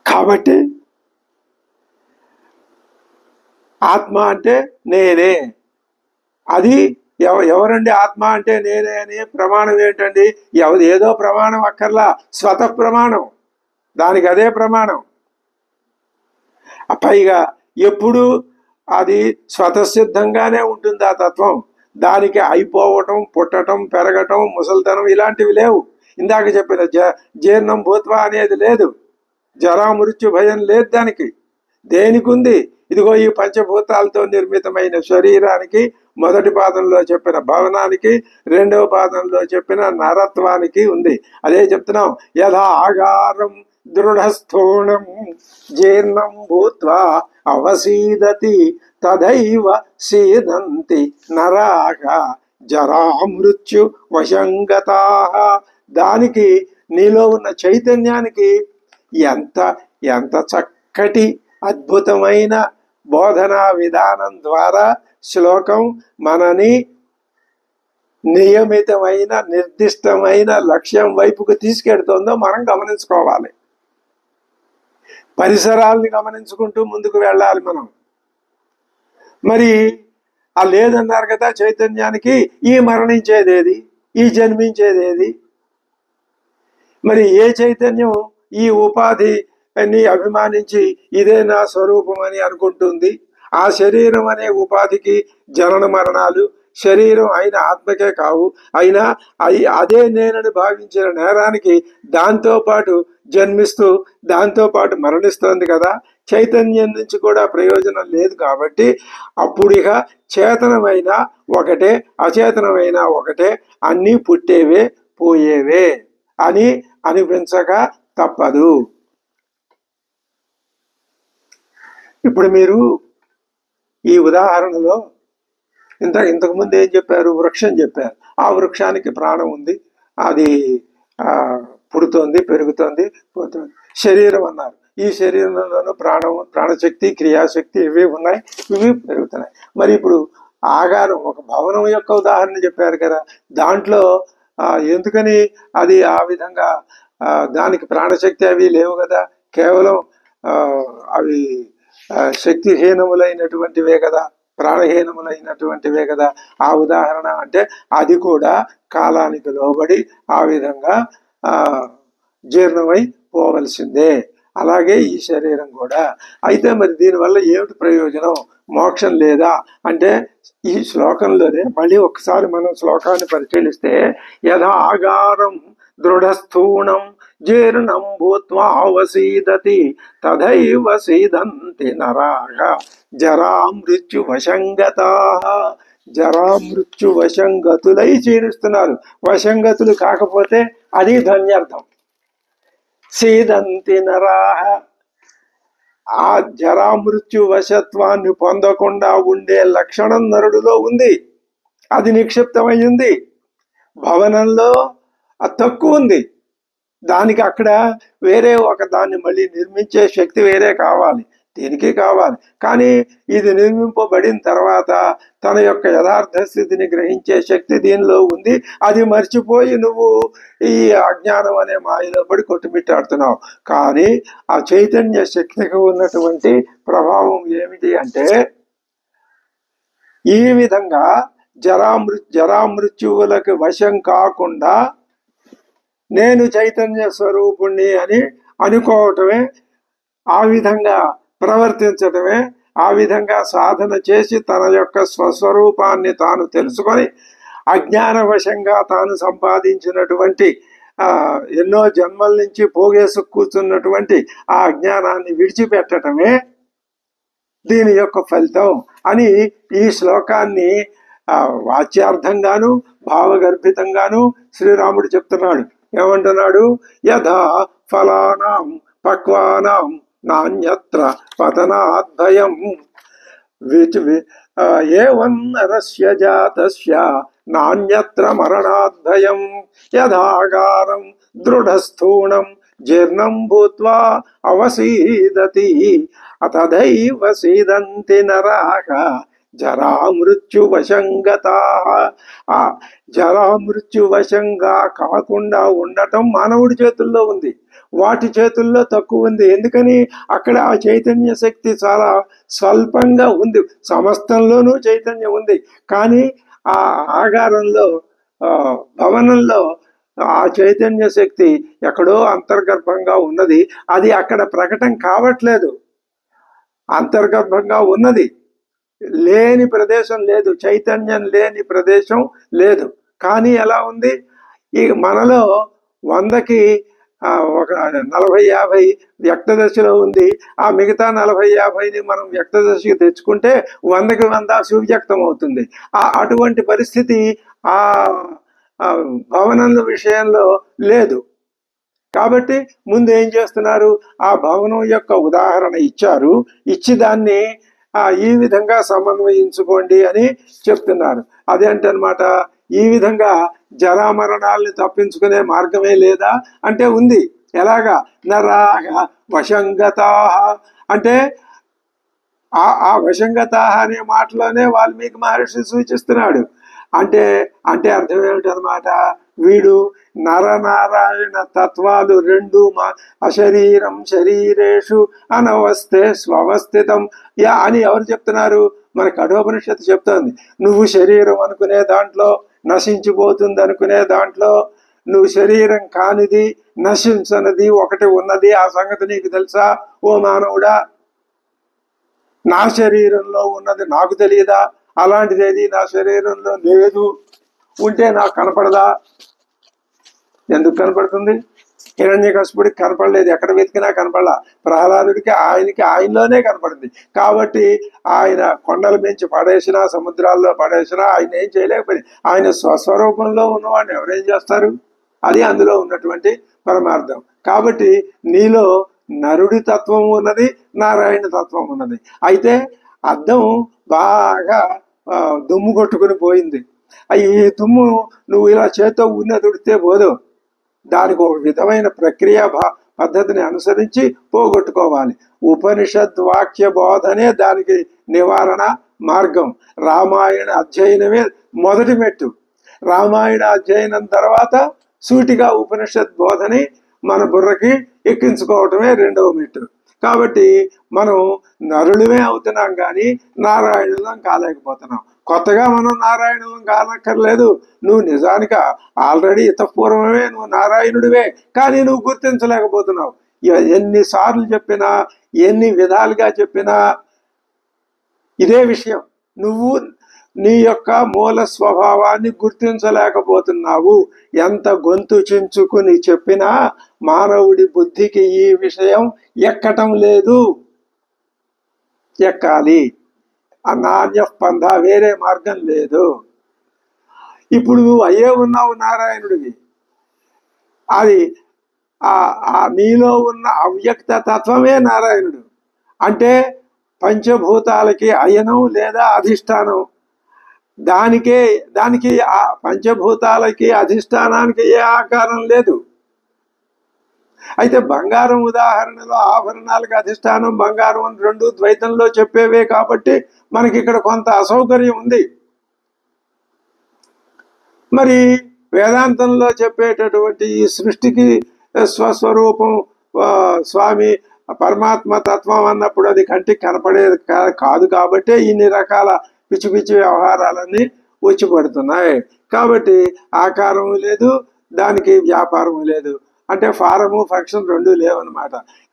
కాబట్టి ఆత్మ అంటే నేనే. అది ఎవరండి ఆత్మ అంటే నేనే అని ప్రమాణం ఏంటండి? ఏదో ప్రమాణం అక్కర్లా, స్వతః ప్రమాణం. దానికి అదే ప్రమాణం. పైగా ఎప్పుడు అది స్వతసిద్ధంగానే ఉంటుంది ఆ తత్వం. దానికి అయిపోవటం, పుట్టటం, పెరగటం, ముసలితనం ఇలాంటివి లేవు. ఇందాక చెప్పిన జీర్ణం భూత్వా అనేది లేదు. జరా మృత్యు భయం లేదు దానికి. దేనికి ఉంది? ఇదిగో ఈ పంచభూతాలతో నిర్మితమైన శరీరానికి, మొదటి పాదంలో చెప్పిన భవనానికి, రెండవ పాదంలో చెప్పిన నరత్వానికి ఉంది. అదే చెప్తున్నాం. యథా ఆగారం దృఢస్థూణం జీర్ణం భూత్వా అవసీదతి తదైవ సీదంతి నరాక జరా మృత్యు వశంగతాః. దానికి నీలో ఉన్న చైతన్యానికి ఎంత ఎంత చక్కటి అద్భుతమైన బోధనా విధానం ద్వారా శ్లోకం మనని నియమితమైన నిర్దిష్టమైన లక్ష్యం వైపుకు తీసుకెడుతుందో మనం గమనించుకోవాలి. పరిసరాల్ని గమనించుకుంటూ ముందుకు వెళ్ళాలి మనం. మరి ఆ లేదన్నారు కదా చైతన్యానికి. ఈ మరణించేదేది, ఈ జన్మించేదేది? మరి ఏ చైతన్యం ఈ ఉపాధిని అభిమానించి ఇదే నా స్వరూపం అని అనుకుంటుంది? ఆ శరీరం అనే ఉపాధికి జనన మరణాలు శరీరం అయిన ఆత్మకే కావు. అయినా అదే నేనని భావించిన నేరానికి దాంతో పాటు జన్మిస్తూ దాంతో పాటు మరణిస్తోంది కదా. చైతన్యం నుంచి కూడా ప్రయోజనం లేదు. కాబట్టి అప్పుడు ఇక చేతనమైన ఒకటే, అచేతనమైన ఒకటే, అన్నీ పుట్టేవే పోయేవే అని అనిపించక తప్పదు. ఇప్పుడు మీరు ఈ ఉదాహరణలో ఇంతకుముందు ఏం చెప్పారు? వృక్షం చెప్పారు. ఆ వృక్షానికి ప్రాణం ఉంది, అది పుడుతోంది, పెరుగుతోంది, పోతుంది. శరీరం అన్నారు. ఈ శరీరంలోనూ ప్రాణశక్తి, క్రియాశక్తి ఇవి ఉన్నాయి, ఇవి పెరుగుతున్నాయి. మరి ఇప్పుడు ఆకారం, ఒక భవనం యొక్క ఉదాహరణ చెప్పారు కదా, దాంట్లో ఎందుకని అది ఆ విధంగా దానికి ప్రాణశక్తి అవి లేవు కదా, కేవలం అవి శక్తిహీనములైనటువంటివే కదా, ప్రాణహీనములైనటువంటివే కదా. ఆ ఉదాహరణ అంటే అది కూడా కాలానికి లోబడి ఆ విధంగా జీర్ణమై పోవలసిందే. అలాగే ఈ శరీరం కూడా. అయితే మరి దీనివల్ల ఏమిటి ప్రయోజనం? మోక్షం లేదా అంటే ఈ శ్లోకంలోనే మళ్ళీ ఒకసారి మనం శ్లోకాన్ని పరిశీలిస్తే, యథాగారం దృఢస్థూణం జీర్ణం భూత్వా వసీదతి తథైవ సీదంతి నరాః జరా మృత్యు వశంగతాః. జరా మృత్యు వశంగతులై క్షీణిస్తున్నారు. వశంగతులు కాకపోతే అది ధన్యర్థం. సీదంతి నరాః, ఆ జరామృత్యు వశత్వాన్ని పొందకుండా ఉండే లక్షణం నరుడిలో ఉంది, అది నిక్షిప్తమైంది. భవనంలో తక్కువ ఉంది, దానికి అక్కడ వేరే ఒక దాన్ని మళ్ళీ నిర్మించే శక్తి వేరే కావాలి, దీనికి కావాలి. కానీ ఇది నిర్మింపబడిన తర్వాత తన యొక్క యథార్థ స్థితిని గ్రహించే శక్తి దీనిలో ఉంది. అది మర్చిపోయి నువ్వు ఈ అజ్ఞానం అనే మాయలో పడి కొట్టుమిట్టాడుతున్నావు. కానీ ఆ చైతన్య శక్తికి ఉన్నటువంటి ప్రభావం ఏమిటి అంటే, ఈ విధంగా జరామృత్యువులకు వశం కాకుండా నేను చైతన్య స్వరూపుణ్ణి అని అనుకోవటమే, ఆ విధంగా ప్రవర్తించటమే, ఆ విధంగా సాధన చేసి తన యొక్క స్వస్వరూపాన్ని తాను తెలుసుకొని అజ్ఞానవశంగా తాను సంపాదించినటువంటి ఎన్నో జన్మల నుంచి పోగేసు కూర్చున్నటువంటి ఆ అజ్ఞానాన్ని విడిచిపెట్టటమే దీని యొక్క ఫలితం అని ఈ శ్లోకాన్ని వాచ్యార్థంగాను భావగర్భితంగాను శ్రీరాముడు చెప్తున్నాడు. ఏమంటున్నాడు? యథా ఫలానాం పక్వానాం నాణ్యత్ర పతనాద్భయం ఏవం నరస్య జాతస్య నాణ్యత్ర మరణాద్భయం యథాగారం దృఢస్థూణం జీర్ణం భూత్వా అవసీదతి తథైవ సీదంతి నరాః జరామృత్యువశంగతాః. ఆ జరామృత్యువశంగా కాకుండా ఉండటం మానవుడి చేతుల్లో ఉంది, వాటి చేతుల్లో తక్కువ ఉంది. ఎందుకని? అక్కడ ఆ చైతన్య శక్తి చాలా స్వల్పంగా ఉంది. సమస్తంలోనూ చైతన్యం ఉంది, కానీ ఆ ఆకారంలో భవనంలో ఆ చైతన్య శక్తి ఎక్కడో అంతర్గర్భంగా ఉన్నది. అది అక్కడ ప్రకటన కావట్లేదు, అంతర్గర్భంగా ఉన్నది. లేని ప్రదేశం లేదు, చైతన్యం లేని ప్రదేశం లేదు. కానీ ఎలా ఉంది? ఈ మనలో 100కి ఒక 40-50 వ్యక్త దశలో ఉంది. ఆ మిగతా 40-50ని మనం వ్యక్త దశకి తెచ్చుకుంటే 100కి 100 సువ్యక్తం అవుతుంది. అటువంటి పరిస్థితి ఆ భవనం విషయంలో లేదు. కాబట్టి ముందు ఏం చేస్తున్నారు? ఆ భవనం యొక్క ఉదాహరణ ఇచ్చారు, ఇచ్చి దాన్ని ఈ విధంగా సమన్వయించుకోండి అని చెప్తున్నారు. అదేంటనమాట, ఈ విధంగా జరామరణాలని తప్పించుకునే మార్గమే లేదా అంటే ఉంది. ఎలాగా? నరాః వశంగతాః అంటే ఆ వశంగతాః అనే మాటలోనే వాల్మీకి మహర్షి సూచిస్తున్నాడు. అంటే అర్థం ఏమిటనమాట? వీడు నరనారాయణ తత్వాలు రెండు అశరీరం శరీరేషు అనవస్థే స్వవస్థితం అని ఎవరు చెప్తున్నారు? మన కఠోపనిషత్తు చెప్తోంది. నువ్వు శరీరం అనుకునే దాంట్లో, నశించిపోతుంది అనుకునే దాంట్లో, నువ్వు శరీరం కానిది నశించనిది ఒకటి ఉన్నది, ఆ సంగతి నీకు తెలుసా ఓ మానవుడా? నా శరీరంలో ఉన్నది నాకు తెలియదా? అలాంటిదేది నా శరీరంలో లేదు, ఉంటే నాకు కనపడదా? ఎందుకు కనపడుతుంది? హిరణ్యకశిపుడికి కనపడలేదు, ఎక్కడ వెతికినా కనపడలా. ప్రహ్లాదుడికి ఆయనలోనే కనపడింది. కాబట్టి ఆయన కొండల మించి పడేసినా, సముద్రాల్లో పడేసినా ఆయన ఏం చేయలేకపోయింది. ఆయన స్వస్వరూపంలో ఉన్నవాడిని ఎవరేం చేస్తారు? అది అందులో ఉన్నటువంటి పరమార్థం. కాబట్టి నీలో నరుడి తత్వం ఉన్నది, నారాయణ తత్వం ఉన్నది. అయితే అద్దం బాగా దుమ్ము కొట్టుకుని పోయింది. ఈ దుమ్ము నువ్వు ఇలా చేత్తో ఉన్న తుడితే పోదు, దానికి ఒక విధమైన ప్రక్రియ పద్ధతిని అనుసరించి పోగొట్టుకోవాలి. ఉపనిషద్ వాక్య బోధనే దానికి నివారణ మార్గం. రామాయణ అధ్యయనమే మొదటి మెట్టు. రామాయణ అధ్యయనం తర్వాత సూటిగా ఉపనిషత్ బోధని మన బుర్రకి ఎక్కించుకోవటమే రెండవ మెట్టు. కాబట్టి మనం నరులమే అవుతున్నాం కానీ నారాయణులం కాలేకపోతున్నాం. కొత్తగా మనం నారాయణులం కానక్కర్లేదు. నువ్వు నిజానికి ఆల్రెడీ ఇతపూర్వమే నువ్వు నారాయణుడివే, కానీ నువ్వు గుర్తించలేకపోతున్నావు. ఎన్నిసార్లు చెప్పినా, ఎన్ని విధాలుగా చెప్పినా ఇదే విషయం. నువ్వు నీ యొక్క మూల స్వభావాన్ని గుర్తించలేకపోతున్నావు. ఎంత గొంతు చించుకుని చెప్పినా మానవుడి బుద్ధికి ఈ విషయం ఎక్కటం లేదు. ఎక్కాలి, నాణ్య పంథ, వేరే మార్గం లేదు. ఇప్పుడు నువ్వు అయ్యే ఉన్నావు నారాయణుడివి. అది నీలో ఉన్న అవ్యక్త తత్వమే నారాయణుడు. అంటే పంచభూతాలకి అయనం లేదా అధిష్టానం. దానికి ఆ పంచభూతాలకి అధిష్టానానికి ఏ ఆకారం లేదు. అయితే బంగారం ఉదాహరణలో ఆభరణాలకు అధిష్టానం బంగారం అని రెండు ద్వైతంలో చెప్పేవే కాబట్టి మనకి ఇక్కడ కొంత అసౌకర్యం ఉంది. మరి వేదాంతంలో చెప్పేటటువంటి ఈ సృష్టికి స్వస్వరూపం స్వామి పరమాత్మ తత్వం అన్నప్పుడు అది కంటికి కనపడేది కాదు. కాబట్టి ఇన్ని రకాల పిచ్చి పిచ్చి వ్యవహారాలన్నీ వచ్చి పడుతున్నాయి. కాబట్టి ఆకారం లేదు, దానికి వ్యాపారం లేదు. అంటే ఫారము ఫంక్షన్ రెండు లేవన్నమాట.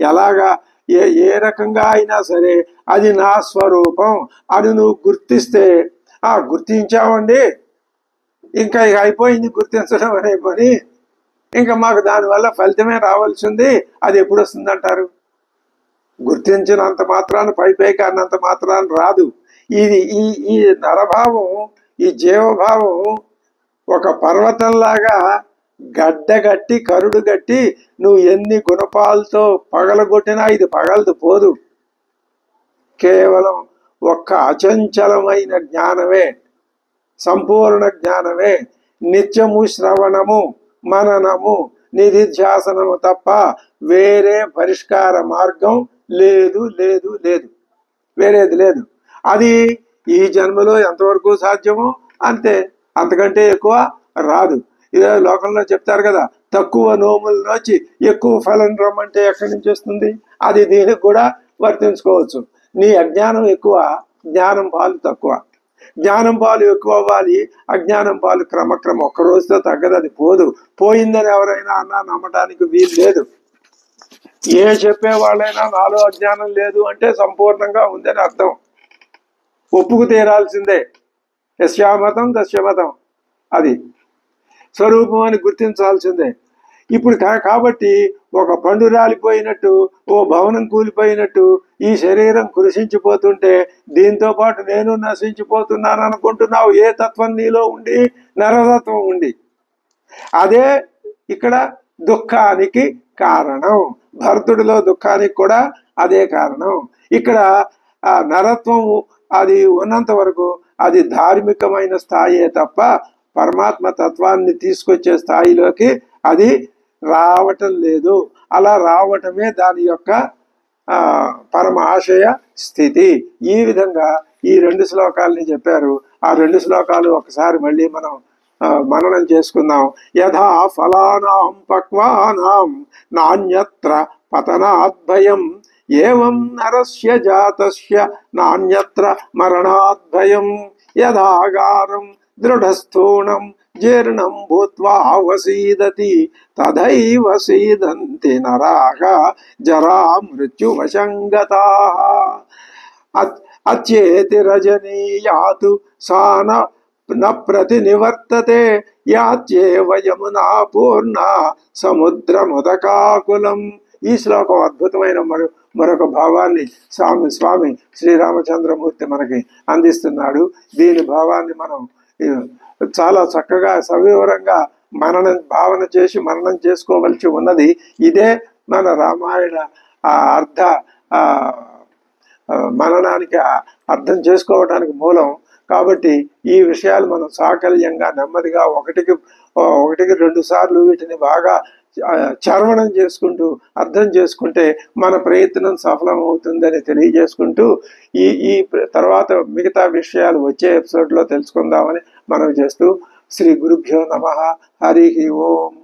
ఎలాగా ఏ రకంగా అయినా సరే అది నా స్వరూపం అని నువ్వు గుర్తిస్తే, గుర్తించామండి ఇంకా అయిపోయింది గుర్తించడం అనే పని, ఇంకా మాకు దానివల్ల ఫలితమే రావాల్సింది, అది ఎప్పుడు వస్తుందంటారు? గుర్తించినంత మాత్రాన పైకి అన్నంత మాత్రాన రాదు. ఇది ఈ నరభావం, ఈ జీవభావం ఒక పర్వతంలాగా గడ్డగట్టి కరుడు గట్టి నువ్వు ఎన్ని గుణపాలతో పగలగొట్టినా ఇది పగలదు, పోదు. కేవలం ఒక్క అచంచలమైన జ్ఞానమే, సంపూర్ణ జ్ఞానమే, నిత్యము శ్రవణము మననము నిధిధ్యాసనము తప్ప వేరే పరిష్కార మార్గం లేదు లేదు లేదు, వేరేది లేదు. అది ఈ జన్మలో ఎంతవరకు సాధ్యమో అంతే, అంతకంటే ఎక్కువ రాదు. ఇదే లోకంలో చెప్తారు కదా, తక్కువ నోములలోచి ఎక్కువ ఫలం రమ్మంటే ఎక్కడి నుంచి వస్తుంది? అది దీనికి కూడా వర్తించుకోవచ్చు. నీ అజ్ఞానం ఎక్కువ, జ్ఞానం పాలు తక్కువ. జ్ఞానం పాలు ఎక్కువ అవ్వాలి, అజ్ఞానం పాలు క్రమక్రమ ఒక్క రోజుతో తగ్గదు, అది పోదు. పోయిందని ఎవరైనా అన్నా నమ్మటానికి వీలు లేదు. ఏ చెప్పేవాళ్ళైనా నాలో అజ్ఞానం లేదు అంటే సంపూర్ణంగా ఉందని అర్థం, ఒప్పుకు తీరాల్సిందే. యస్యామతం తస్యమతం, అది స్వరూపం అని గుర్తించాల్సిందే. ఇప్పుడు కాబట్టి ఒక పండు రాలిపోయినట్టు, ఓ భవనం కూలిపోయినట్టు ఈ శరీరం కృషించిపోతుంటే దీంతో పాటు నేను నశించిపోతున్నాను అనుకుంటున్నావు. ఏ తత్వం నీలో ఉండి? నరతత్వం ఉండి. అదే ఇక్కడ దుఃఖానికి కారణం. భరతుడిలో దుఃఖానికి కూడా అదే కారణం. ఇక్కడ నరత్వము అది ఉన్నంత వరకు అది ధార్మికమైన స్థాయే తప్ప పరమాత్మ తత్వాన్ని తీసుకొచ్చే స్థాయిలోకి అది రావటం లేదు. అలా రావటమే దాని యొక్క పరమ ఆశయ స్థితి. ఈ విధంగా ఈ రెండు శ్లోకాలని చెప్పారు. ఆ రెండు శ్లోకాలు ఒకసారి మళ్ళీ మనం మననం చేసుకుందాం. యథా ఫలానాం పక్వానాం నాణ్యత్ర పతనాద్భయం ఏవం నరస్య జాతస్య నాణ్యత్ర మరణాద్భయం యథాగారం దృఢస్థూణం జీర్ణం భూత్వా వసీదతి తథైవ సీదంతి నరాః జరా మృత్యువశంగతాః అచ్చేతి రజనీయాతు సాన న ప్రతినివర్తతే యాత్యేవ యమునా పూర్ణ సముద్రముదకాకులం. ఈ శ్లోకం అద్భుతమైన మరొక భావాన్ని స్వామి శ్రీరామచంద్రమూర్తి మనకి అందిస్తున్నాడు. దీని భావాన్ని మనం చాలా చక్కగా సవివరంగా భావన చేసి మననం చేసుకోవలసి ఉన్నది. ఇదే మన రామాయణ అర్థ మననానికి అర్థం చేసుకోవడానికి మూలం. కాబట్టి ఈ విషయాలు మనం సాకల్యంగా నెమ్మదిగా ఒకటికి 2 సార్లు వీటిని బాగా చర్వణం చేసుకుంటూ అర్థం చేసుకుంటే మన ప్రయత్నం సఫలమవుతుందని తెలియజేసుకుంటూ ఈ తర్వాత మిగతా విషయాలు వచ్చే ఎపిసోడ్లో తెలుసుకుందామని మనం చేస్తూ శ్రీ గురుభ్యో నమః. హరి ఓం.